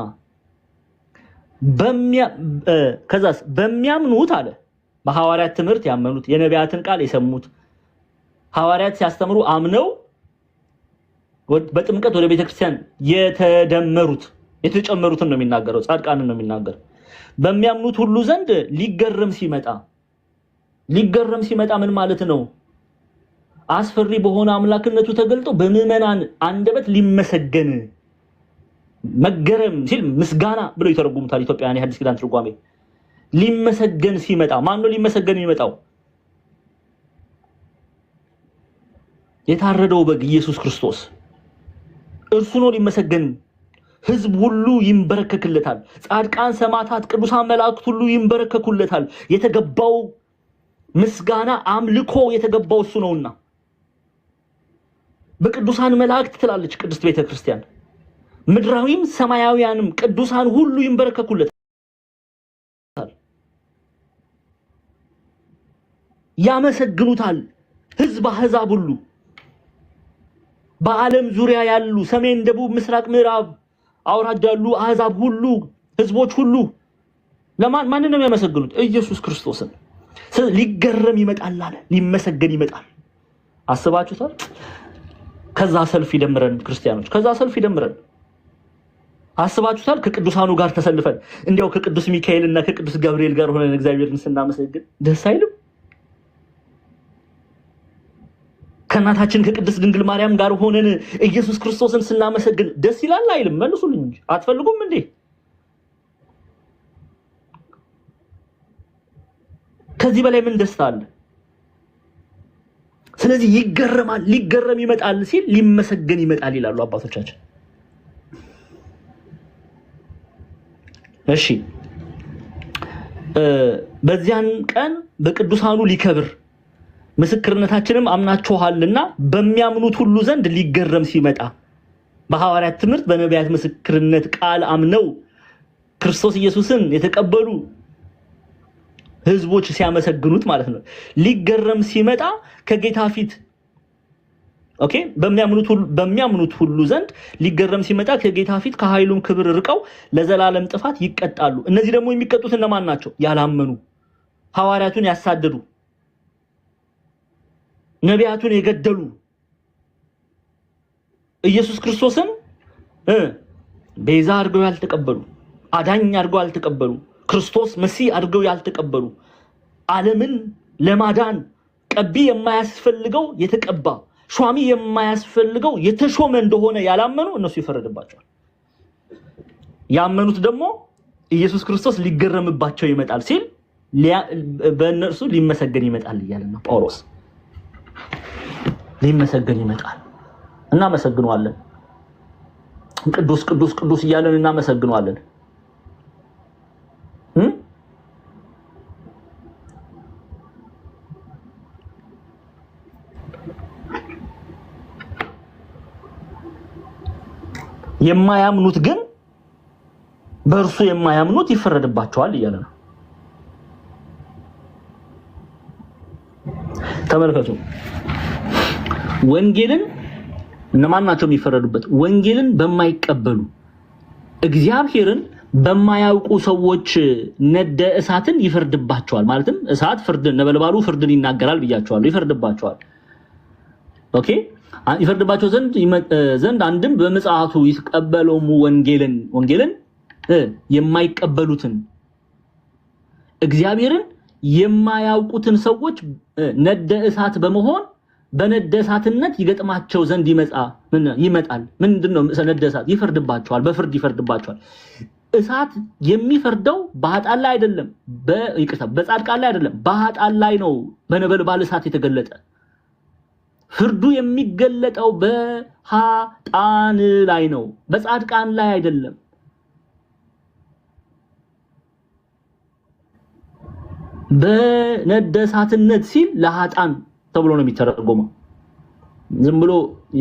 S1: ከዛስ በሚያምኑት አለ። በሐዋርያት ትምህርት ያመኑት የነቢያትን ቃል የሰሙት ሐዋርያት ሲያስተምሩ አምነው በጥምቀት ወደ ቤተክርስቲያን የተጨመሩትን ነው የሚናገረው። ጻድቃንን ነው የሚናገረው። በሚያምኑት ሁሉ ዘንድ ሊገረም ሲመጣ ምን ማለት ነው? አስፈሪ በሆነ አምላክነቱ ተገልጦ በምዕመናን አንደበት ሊመሰገን መገረም ሲል ምስጋና ብለው ይተረጉሙታል ኢትዮጵያውያን የሐዲስ ኪዳን ትርጓሜ። ሊመሰገን ሲመጣ ማን ነው ሊመሰገን የሚመጣው? የታረደው በግ ኢየሱስ ክርስቶስ እርሱ ነው ሊመሰገን። ሕዝብ ሁሉ ይንበረከክለታል። ጻድቃን፣ ሰማዕታት፣ ቅዱሳን መላእክት ሁሉ ይንበረከኩለታል። የተገባው ምስጋና አምልኮ የተገባው እሱ ነውና በቅዱሳን መላእክት ትላለች ቅድስት ቤተክርስቲያን። ምድራዊም ሰማያዊያንም ቅዱሳን ሁሉ ይንበረከኩለታል፣ ያመሰግኑታል። ሕዝብ አሕዛብ ሁሉ በዓለም ዙሪያ ያሉ ሰሜን፣ ደቡብ፣ ምስራቅ፣ ምዕራብ አውራጃ ያሉ አሕዛብ ሁሉ ሕዝቦች ሁሉ ማንን ነው የሚያመሰግኑት? ኢየሱስ ክርስቶስን። ሊገረም ይመጣል አለ፣ ሊመሰገን ይመጣል። አስባችሁታል? ከዛ ሰልፍ ይደምረን ክርስቲያኖች፣ ከዛ ሰልፍ ይደምረን። አስባችሁታል? ከቅዱሳኑ ጋር ተሰልፈን እንዲያው ከቅዱስ ሚካኤልና ከቅዱስ ገብርኤል ጋር ሆነን እግዚአብሔርን ስናመሰግን ደስ አይልም? ከእናታችን ከቅድስት ድንግል ማርያም ጋር ሆነን ኢየሱስ ክርስቶስን ስናመሰግን ደስ ይላል አይልም? መልሱልኝ እንጂ አትፈልጉም እንዴ? ከዚህ በላይ ምን ደስታ አለ? ስለዚህ ይገረማል፣ ሊገረም ይመጣል ሲል ሊመሰገን ይመጣል ይላሉ አባቶቻችን። እሺ በዚያን ቀን በቅዱሳኑ ሊከብር ምስክርነታችንም አምናችኋልና በሚያምኑት ሁሉ ዘንድ ሊገረም ሲመጣ በሐዋርያት ትምህርት በነቢያት ምስክርነት ቃል አምነው ክርስቶስ ኢየሱስን የተቀበሉ ሕዝቦች ሲያመሰግኑት ማለት ነው። ሊገረም ሲመጣ ከጌታ ፊት ኦኬ በሚያምኑት ሁሉ ዘንድ ሊገረም ሲመጣ ከጌታ ፊት ከኃይሉም ክብር ርቀው ለዘላለም ጥፋት ይቀጣሉ። እነዚህ ደግሞ የሚቀጡት እነማን ናቸው? ያላመኑ ሐዋርያቱን ያሳደዱ ነቢያቱን የገደሉ ኢየሱስ ክርስቶስን ቤዛ አድርገው ያልተቀበሉ አዳኝ አድርገው ያልተቀበሉ ክርስቶስ መሲህ አድርገው ያልተቀበሉ ዓለምን ለማዳን ቀቢ የማያስፈልገው የተቀባ ሿሚ የማያስፈልገው የተሾመ እንደሆነ ያላመኑ እነሱ ይፈረድባቸዋል። ያመኑት ደግሞ ኢየሱስ ክርስቶስ ሊገረምባቸው ይመጣል ሲል በእነርሱ ሊመሰገን ይመጣል እያለ ነው ጳውሎስ። ሊመሰገን ይመጣል። እናመሰግነዋለን። ቅዱስ ቅዱስ ቅዱስ እያለን እናመሰግነዋለን። የማያምኑት ግን በእርሱ የማያምኑት ይፈረድባቸዋል እያለ ነው። ተመልከቱ። ወንጌልን እነማን ናቸው የሚፈረዱበት? ወንጌልን በማይቀበሉ እግዚአብሔርን በማያውቁ ሰዎች ነደ እሳትን ይፈርድባቸዋል። ማለትም እሳት ፍርድን ነበልባሉ ፍርድን ይናገራል ብያቸዋል። ይፈርድባቸዋል። ኦኬ ይፈርድባቸው ዘንድ አንድም በመጽሐቱ ይቀበሉም ወንጌልን የማይቀበሉትን እግዚአብሔርን የማያውቁትን ሰዎች ነደ እሳት በመሆን በነደ እሳትነት ይገጥማቸው ዘንድ ይመጣል። ምንድነው ነደ እሳት? ይፈርድባቸዋል፣ በፍርድ ይፈርድባቸዋል። እሳት የሚፈርደው በኃጥአን ላይ አይደለም፣ በጻድቃን ላይ አይደለም፣ በኃጥአን ላይ ነው። በነበልባል እሳት የተገለጠ ፍርዱ የሚገለጠው በኃጥአን ላይ ነው፣ በጻድቃን ላይ አይደለም። በነደ እሳትነት ሲል ለኃጥአን ተብሎ ነው የሚተረጎመው። ዝም ብሎ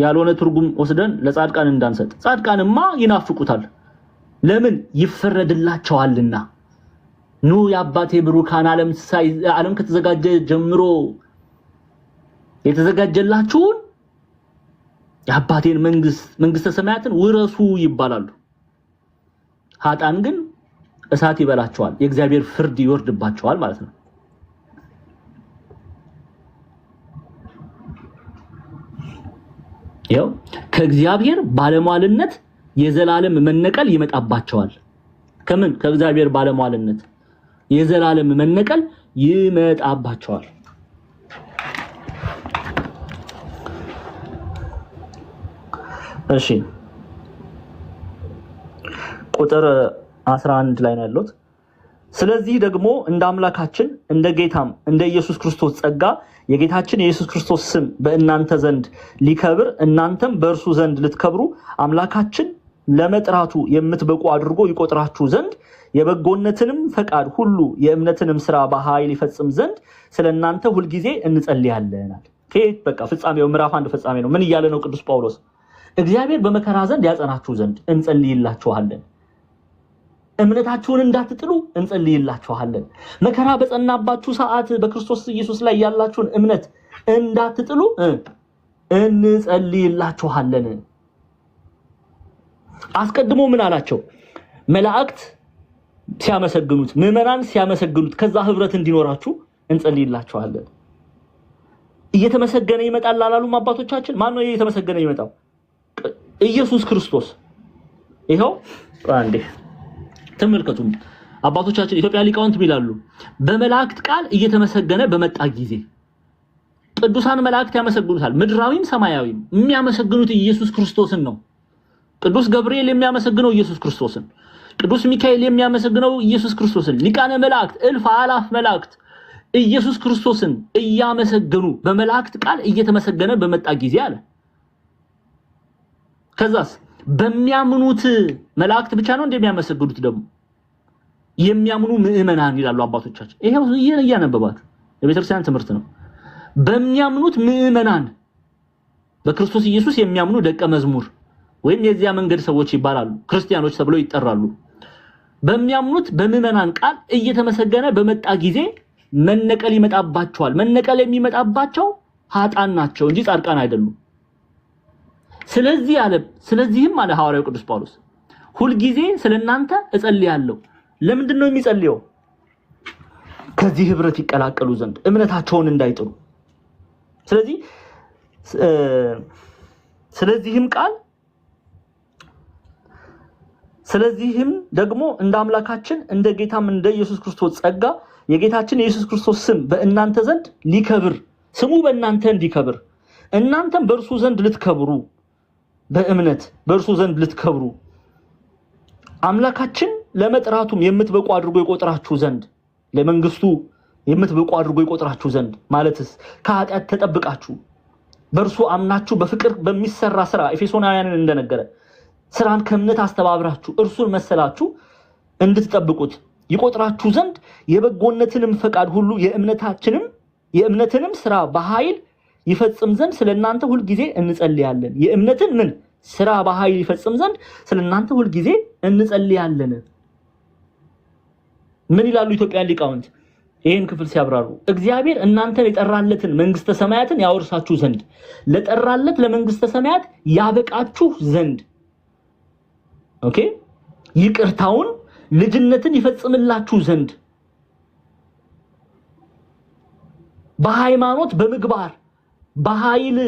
S1: ያልሆነ ትርጉም ወስደን ለጻድቃን እንዳንሰጥ። ጻድቃንማ ይናፍቁታል። ለምን? ይፈረድላቸዋልና። ኑ የአባቴ ብሩካን ዓለም ከተዘጋጀ ጀምሮ የተዘጋጀላችሁን የአባቴን መንግስተ ሰማያትን ውረሱ ይባላሉ። ኃጥአን ግን እሳት ይበላቸዋል፣ የእግዚአብሔር ፍርድ ይወርድባቸዋል ማለት ነው። ያው ከእግዚአብሔር ባለሟልነት የዘላለም መነቀል ይመጣባቸዋል። ከምን? ከእግዚአብሔር ባለሟልነት የዘላለም መነቀል ይመጣባቸዋል። እሺ ቁጥር 11 ላይ ነው ያለው። ስለዚህ ደግሞ እንደ አምላካችን እንደ ጌታም እንደ ኢየሱስ ክርስቶስ ጸጋ የጌታችን የኢየሱስ ክርስቶስ ስም በእናንተ ዘንድ ሊከብር እናንተም በእርሱ ዘንድ ልትከብሩ አምላካችን ለመጥራቱ የምትበቁ አድርጎ ይቆጥራችሁ ዘንድ የበጎነትንም ፈቃድ ሁሉ የእምነትንም ስራ በኃይል ይፈጽም ዘንድ ስለእናንተ ሁልጊዜ እንጸልያለናል። ከየት በቃ ፍጻሜው ምዕራፍ 1 ፍጻሜ ነው። ምን እያለ ነው ቅዱስ ጳውሎስ? እግዚአብሔር በመከራ ዘንድ ያጸናችሁ ዘንድ እንጸልይላችኋለን። እምነታችሁን እንዳትጥሉ እንጸልይላችኋለን። መከራ በጸናባችሁ ሰዓት በክርስቶስ ኢየሱስ ላይ ያላችሁን እምነት እንዳትጥሉ እንጸልይላችኋለን። አስቀድሞ ምን አላቸው? መላእክት ሲያመሰግኑት፣ ምዕመናን ሲያመሰግኑት ከዛ ህብረት እንዲኖራችሁ እንጸልይላችኋለን። እየተመሰገነ ይመጣል አላሉም አባቶቻችን? ማን ነው እየተመሰገነ ይመጣው? ኢየሱስ ክርስቶስ። ይሄው አንዴ ተመልከቱ። አባቶቻችን ኢትዮጵያ ሊቃውንት ይላሉ በመላእክት ቃል እየተመሰገነ በመጣ ጊዜ ቅዱሳን መላእክት ያመሰግኑታል። ምድራዊም ሰማያዊም የሚያመሰግኑት ኢየሱስ ክርስቶስን ነው። ቅዱስ ገብርኤል የሚያመሰግነው ኢየሱስ ክርስቶስን፣ ቅዱስ ሚካኤል የሚያመሰግነው ኢየሱስ ክርስቶስን፣ ሊቃነ መላእክት እልፍ አላፍ መላእክት ኢየሱስ ክርስቶስን እያመሰገኑ በመላእክት ቃል እየተመሰገነ በመጣ ጊዜ አለ። ከዛስ በሚያምኑት መላእክት ብቻ ነው እንደሚያመሰግኑት ደግሞ የሚያምኑ ምዕመናን ይላሉ አባቶቻችን። ይሄው እያነበባችሁ የቤተክርስቲያን ትምህርት ነው። በሚያምኑት ምዕመናን በክርስቶስ ኢየሱስ የሚያምኑ ደቀ መዝሙር ወይም የዚያ መንገድ ሰዎች ይባላሉ፣ ክርስቲያኖች ተብለው ይጠራሉ። በሚያምኑት በምዕመናን ቃል እየተመሰገነ በመጣ ጊዜ መነቀል ይመጣባቸዋል። መነቀል የሚመጣባቸው ኃጥአን ናቸው እንጂ ጻድቃን አይደሉም። ስለዚህም አለ ሐዋርያው ቅዱስ ጳውሎስ ሁልጊዜ ስለናንተ እጸልያለሁ። ለምንድን ነው የሚጸልየው? ከዚህ ህብረት ይቀላቀሉ ዘንድ እምነታቸውን እንዳይጥሉ። ስለዚህም ደግሞ እንደ አምላካችን እንደ ጌታም እንደ ኢየሱስ ክርስቶስ ጸጋ የጌታችን የኢየሱስ ክርስቶስ ስም በእናንተ ዘንድ ሊከብር ስሙ በእናንተ እንዲከብር እናንተም በእርሱ ዘንድ ልትከብሩ በእምነት በእርሱ ዘንድ ልትከብሩ አምላካችን ለመጥራቱም የምትበቁ አድርጎ ይቆጥራችሁ ዘንድ ለመንግስቱ የምትበቁ አድርጎ ይቆጥራችሁ ዘንድ ማለትስ ከኃጢአት ተጠብቃችሁ በእርሱ አምናችሁ በፍቅር በሚሰራ ስራ ኤፌሶናውያንን እንደነገረ ስራን ከእምነት አስተባብራችሁ እርሱን መሰላችሁ እንድትጠብቁት ይቆጥራችሁ ዘንድ የበጎነትንም ፈቃድ ሁሉ የእምነትንም ስራ በኃይል ይፈጽም ዘንድ ስለናንተ ሁሉ ጊዜ እንጸልያለን። የእምነትን ምን ስራ በኃይል ይፈጽም ዘንድ ስለናንተ ሁሉ ጊዜ እንጸልያለን። ምን ይላሉ ኢትዮጵያን ሊቃውንት ይሄን ክፍል ሲያብራሩ? እግዚአብሔር እናንተን የጠራለትን መንግስተ ሰማያትን ያወርሳችሁ ዘንድ ለጠራለት ለመንግስተ ሰማያት ያበቃችሁ ዘንድ ኦኬ ይቅርታውን ልጅነትን ይፈጽምላችሁ ዘንድ በሃይማኖት በምግባር በኃይል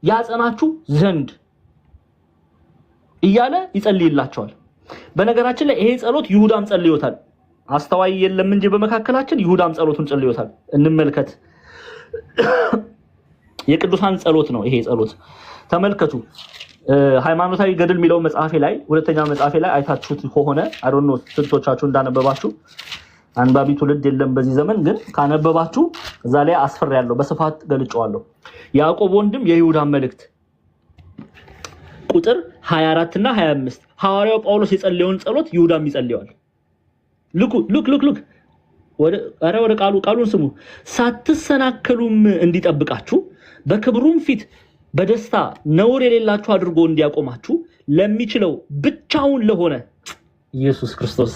S1: ያጸናችሁ ዘንድ እያለ ይጸልይላቸዋል። በነገራችን ላይ ይሄ ጸሎት ይሁዳም ጸልዮታል። አስተዋይ የለም እንጂ በመካከላችን ይሁዳም ጸሎቱን ጸልዮታል። እንመልከት። የቅዱሳን ጸሎት ነው ይሄ ጸሎት። ተመልከቱ። ሃይማኖታዊ ገድል የሚለው መጽሐፌ ላይ ሁለተኛው መጽሐፌ ላይ አይታችሁት ከሆነ አይ ዶንት ኖ ስንቶቻችሁ እንዳነበባችሁ አንባቢ ትውልድ የለም በዚህ ዘመን፣ ግን ካነበባችሁ እዛ ላይ አስፈራለሁ በስፋት ገልጬዋለሁ። ያዕቆብ ወንድም የይሁዳ መልእክት ቁጥር 24 እና 25 ሐዋርያው ጳውሎስ የጸለየውን ጸሎት ይሁዳም ይጸልያል። ሉክ ወደ ቃሉን ስሙ። ሳትሰናከሉም እንዲጠብቃችሁ በክብሩም ፊት በደስታ ነውር የሌላችሁ አድርጎ እንዲያቆማችሁ ለሚችለው ብቻውን ለሆነ ኢየሱስ ክርስቶስ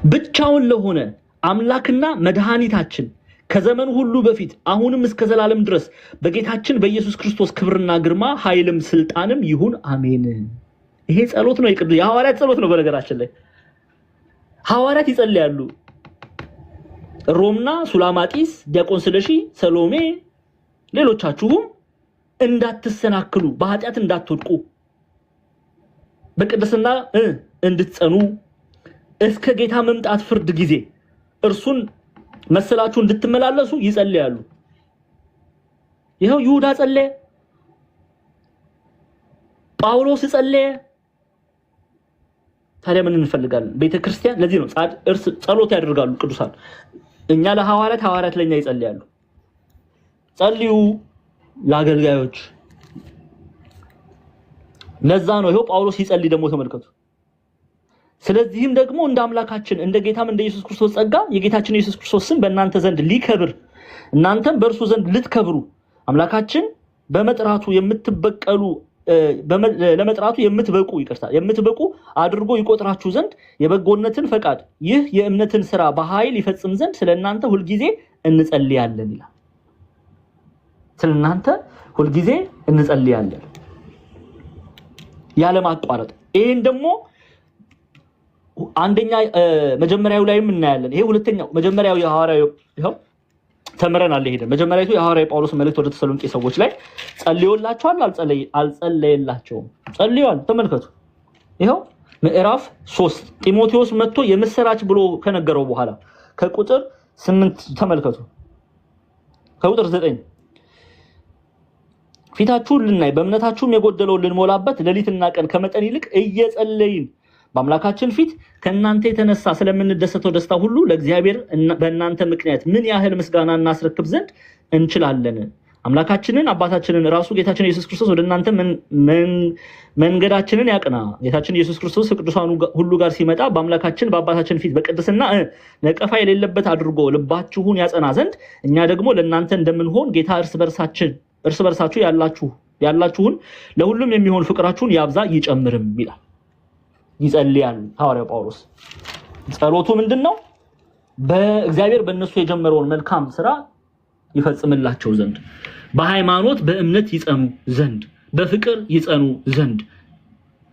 S1: ብቻውን ለሆነ አምላክና መድኃኒታችን ከዘመን ሁሉ በፊት አሁንም እስከ ዘላለም ድረስ በጌታችን በኢየሱስ ክርስቶስ ክብርና ግርማ ኃይልም ስልጣንም ይሁን አሜን። ይሄ ጸሎት ነው፣ የሐዋርያት ጸሎት ነው። በነገራችን ላይ ሐዋርያት ይጸልያሉ። ሮምና ሱላማጢስ፣ ዲያቆን ስለሺ፣ ሰሎሜ ሌሎቻችሁም እንዳትሰናክሉ በኃጢአት እንዳትወድቁ በቅድስና እንድትጸኑ እስከ ጌታ መምጣት ፍርድ ጊዜ እርሱን መሰላችሁ እንድትመላለሱ ይጸልያሉ። ይሄው ይሁዳ ጸለየ፣ ጳውሎስ ጸለየ። ታዲያ ምን እንፈልጋለን? ቤተክርስቲያን ለዚህ ነው ጸሎት ያደርጋሉ ቅዱሳን። እኛ ለሐዋርያት፣ ሐዋርያት ለኛ ይጸልያሉ። ጸልዩ ለአገልጋዮች። ለዛ ነው ይሄው ጳውሎስ ይጸልይ ደግሞ ተመልከቱ። ስለዚህም ደግሞ እንደ አምላካችን እንደ ጌታም እንደ ኢየሱስ ክርስቶስ ጸጋ የጌታችን ኢየሱስ ክርስቶስ ስም በእናንተ ዘንድ ሊከብር እናንተም በእርሱ ዘንድ ልትከብሩ አምላካችን በመጥራቱ የምትበቀሉ ለመጥራቱ የምትበቁ አድርጎ ይቆጥራችሁ ዘንድ የበጎነትን ፈቃድ ይህ የእምነትን ስራ በኃይል ይፈጽም ዘንድ ስለናንተ ሁሉ ጊዜ እንጸልያለን ይላል። ስለናንተ ሁሉ ጊዜ እንጸልያለን ያለ ማቋረጥ። ይሄን ደግሞ አንደኛ መጀመሪያው ላይም እናያለን። ይሄ ሁለተኛው መጀመሪያው የሐዋርያው ይሄው ተመረናል። ይሄ መጀመሪያው የሐዋርያው ጳውሎስ መልእክት ወደ ተሰሎንቄ ሰዎች ላይ ጸልዮላቸዋል አልጸለየላቸውም? ጸልዮአል። ተመልከቱ። ይሄው ምዕራፍ 3 ጢሞቴዎስ መጥቶ የምስራች ብሎ ከነገረው በኋላ ከቁጥር 8 ተመልከቱ። ከቁጥር 9 ፊታችሁን ልናይ በእምነታችሁም የጎደለውን ልንሞላበት ሌሊትና ቀን ከመጠን ይልቅ እየጸለይን በአምላካችን ፊት ከእናንተ የተነሳ ስለምንደሰተው ደስታ ሁሉ ለእግዚአብሔር በእናንተ ምክንያት ምን ያህል ምስጋና እናስረክብ ዘንድ እንችላለን። አምላካችንን አባታችንን ራሱ ጌታችን ኢየሱስ ክርስቶስ ወደ እናንተ መንገዳችንን ያቅና። ጌታችን ኢየሱስ ክርስቶስ ከቅዱሳኑ ሁሉ ጋር ሲመጣ በአምላካችን በአባታችን ፊት በቅድስና ነቀፋ የሌለበት አድርጎ ልባችሁን ያጸና ዘንድ እኛ ደግሞ ለእናንተ እንደምንሆን ጌታ እርስ በርሳችሁ ያላችሁን ለሁሉም የሚሆን ፍቅራችሁን ያብዛ ይጨምርም ይላል። ይጸልያል ሐዋርያው ጳውሎስ። ጸሎቱ ምንድነው? በእግዚአብሔር በእነሱ የጀመረውን መልካም ስራ ይፈጽምላቸው ዘንድ፣ በሃይማኖት በእምነት ይጸኑ ዘንድ፣ በፍቅር ይጸኑ ዘንድ፣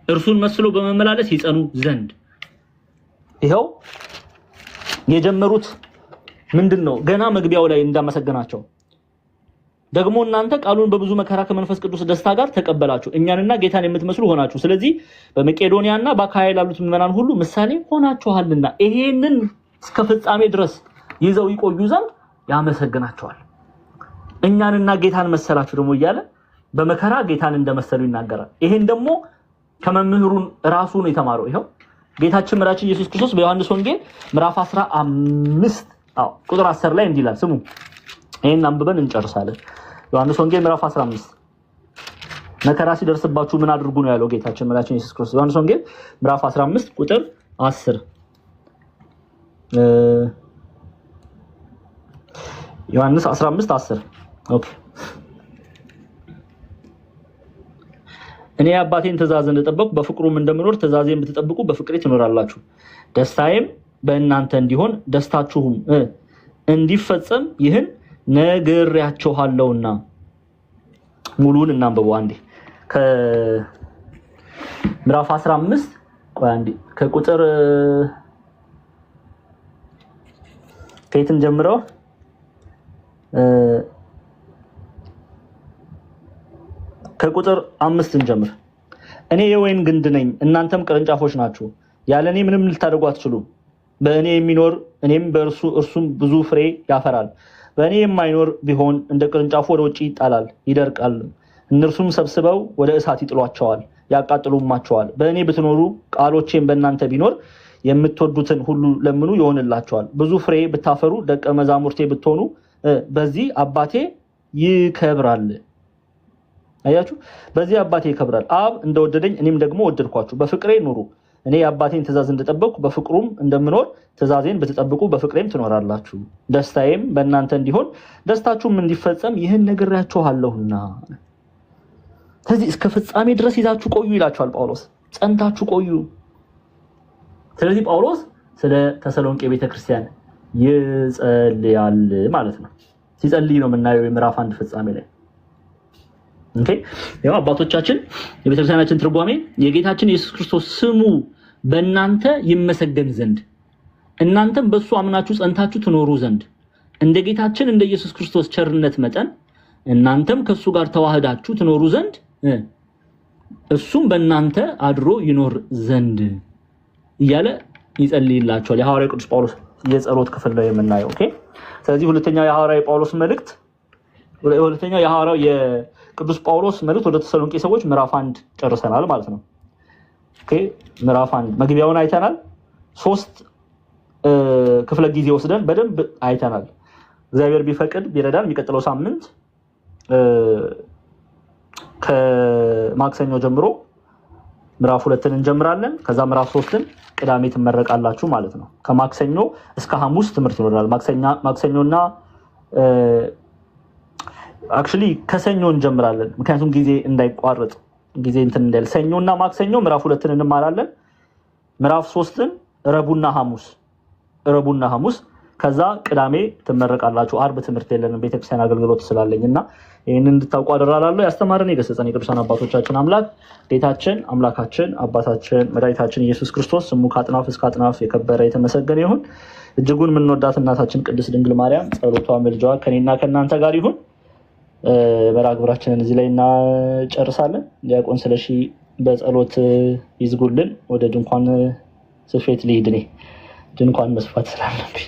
S1: እርሱን መስሎ በመመላለስ ይጸኑ ዘንድ። ይሄው የጀመሩት ምንድነው? ገና መግቢያው ላይ እንዳመሰገናቸው ደግሞ እናንተ ቃሉን በብዙ መከራ ከመንፈስ ቅዱስ ደስታ ጋር ተቀበላችሁ፣ እኛንና ጌታን የምትመስሉ ሆናችሁ። ስለዚህ በመቄዶንያና በአካይያ ላሉት ምዕመናን ሁሉ ምሳሌ ሆናችኋልና ይሄንን እስከ ፍጻሜ ድረስ ይዘው ይቆዩ ዘንድ ያመሰግናቸዋል። እኛንና ጌታን መሰላችሁ ደግሞ እያለ በመከራ ጌታን እንደመሰሉ ይናገራል። ይሄን ደግሞ ከመምህሩን ራሱ ነው የተማረው። ይሄው ጌታችን መድኃኒታችን ኢየሱስ ክርስቶስ በዮሐንስ ወንጌል ምዕራፍ 15 ቁጥር 10 ላይ እንዲህ ይላል። ስሙ፣ ይሄን አንብበን እንጨርሳለን። ዮሐንስ ወንጌል ምዕራፍ 15 መከራ ሲደርስባችሁ ምን አድርጉ ነው ያለው ጌታችን መድኃኒታችን ኢየሱስ ክርስቶስ። ዮሐንስ ወንጌል ምዕራፍ 15 ቁጥር 10 ዮሐንስ 15:10 ኦኬ። እኔ አባቴን ትእዛዝ እንደጠበቅኩ በፍቅሩም እንደምኖር ትእዛዜን ብትጠብቁ በፍቅሬ ትኖራላችሁ፣ ደስታዬም በእናንተ እንዲሆን ደስታችሁም እንዲፈጸም ይህን ነግሬያችኋለሁና። ሙሉውን እናንብበው አንዴ። ከምዕራፍ 15 አንዴ ከቁጥር ከየትን ጀምረው ከቁጥር 5 እንጀምር። እኔ የወይን ግንድ ነኝ፣ እናንተም ቅርንጫፎች ናችሁ። ያለ እኔ ምንም ልታደርጉ አትችሉም። በእኔ የሚኖር እኔም በእርሱ እርሱም ብዙ ፍሬ ያፈራል። በእኔ የማይኖር ቢሆን እንደ ቅርንጫፉ ወደ ውጭ ይጣላል፣ ይደርቃል። እነርሱም ሰብስበው ወደ እሳት ይጥሏቸዋል፣ ያቃጥሉማቸዋል። በእኔ ብትኖሩ ቃሎቼም በእናንተ ቢኖር የምትወዱትን ሁሉ ለምኑ ይሆንላችኋል። ብዙ ፍሬ ብታፈሩ ደቀ መዛሙርቴ ብትሆኑ በዚህ አባቴ ይከብራል። አያችሁ፣ በዚህ አባቴ ይከብራል። አብ እንደወደደኝ እኔም ደግሞ ወደድኳችሁ። በፍቅሬ ኑሩ። እኔ የአባቴን ትእዛዝ እንደጠበቅኩ በፍቅሩም እንደምኖር ትእዛዜን ብትጠብቁ በፍቅሬም ትኖራላችሁ። ደስታዬም በእናንተ እንዲሆን ደስታችሁም እንዲፈጸም ይህን ነግሬያችኋለሁና። ስለዚህ እስከ ፍጻሜ ድረስ ይዛችሁ ቆዩ ይላችኋል ጳውሎስ። ጸንታችሁ ቆዩ። ስለዚህ ጳውሎስ ስለ ተሰሎንቄ ቤተክርስቲያን ይጸልያል ማለት ነው። ሲጸልይ ነው የምናየው የምዕራፍ 1 ፍጻሜ ላይ። ኦኬ፣ ያው አባቶቻችን የቤተክርስቲያናችን ትርጓሜ የጌታችን ኢየሱስ ክርስቶስ ስሙ በእናንተ ይመሰገን ዘንድ እናንተም በሱ አምናችሁ ጸንታችሁ ትኖሩ ዘንድ እንደ ጌታችን እንደ ኢየሱስ ክርስቶስ ቸርነት መጠን እናንተም ከሱ ጋር ተዋህዳችሁ ትኖሩ ዘንድ እሱም በእናንተ አድሮ ይኖር ዘንድ እያለ ይጸልይላቸዋል። የሐዋርያው ቅዱስ ጳውሎስ የጸሎት ክፍል ነው የምናየው። ኦኬ፣ ስለዚህ ሁለተኛው የሐዋርያው ጳውሎስ መልእክት ሁለተኛው የሐዋርያው የቅዱስ ጳውሎስ መልእክት ወደ ተሰሎንቄ ሰዎች ምዕራፍ 1 ጨርሰናል ማለት ነው። ኦኬ፣ ምዕራፍ 1 መግቢያውን አይተናል። 3 ክፍለ ጊዜ ወስደን በደንብ አይተናል። እግዚአብሔር ቢፈቅድ ቢረዳን የሚቀጥለው ሳምንት ከማክሰኞ ጀምሮ ምዕራፍ 2ን እንጀምራለን። ከዛ ምዕራፍ 3ን ቅዳሜ ትመረቃላችሁ ማለት ነው። ከማክሰኞ እስከ ሐሙስ ትምህርት ይኖራል። ማክሰኞና አክቹሊ ከሰኞ እንጀምራለን፣ ምክንያቱም ጊዜ እንዳይቋረጥ ጊዜ እንትን እንዳይል። ሰኞና ማክሰኞ ምዕራፍ 2ን እንማራለን። ምዕራፍ 3ን ረቡዕና ሐሙስ ከዛ ቅዳሜ ትመረቃላችሁ። አርብ ትምህርት የለንም ቤተክርስቲያን አገልግሎት ስላለኝና ይሄንን እንድታውቁ አደራላለሁ። ያስተማረን የገሰጸን የቅዱሳን አባቶቻችን አምላክ ጌታችን አምላካችን አባታችን መድኃኒታችን ኢየሱስ ክርስቶስ ስሙ ከአጥናፍ እስከ አጥናፍ የከበረ የተመሰገነ ይሁን። እጅጉን የምንወዳት እናታችን ቅድስት ድንግል ማርያም ጸሎቷ ምልጃዋ ከኔና ከእናንተ ጋር ይሁን። መርሐ ግብራችንን እዚህ ላይ እናጨርሳለን። ዲያቆን ስለሺ በጸሎት ይዝጉልን። ወደ ድንኳን ስፌት ልሂድ፣ እኔ ድንኳን መስፋት ስላለብኝ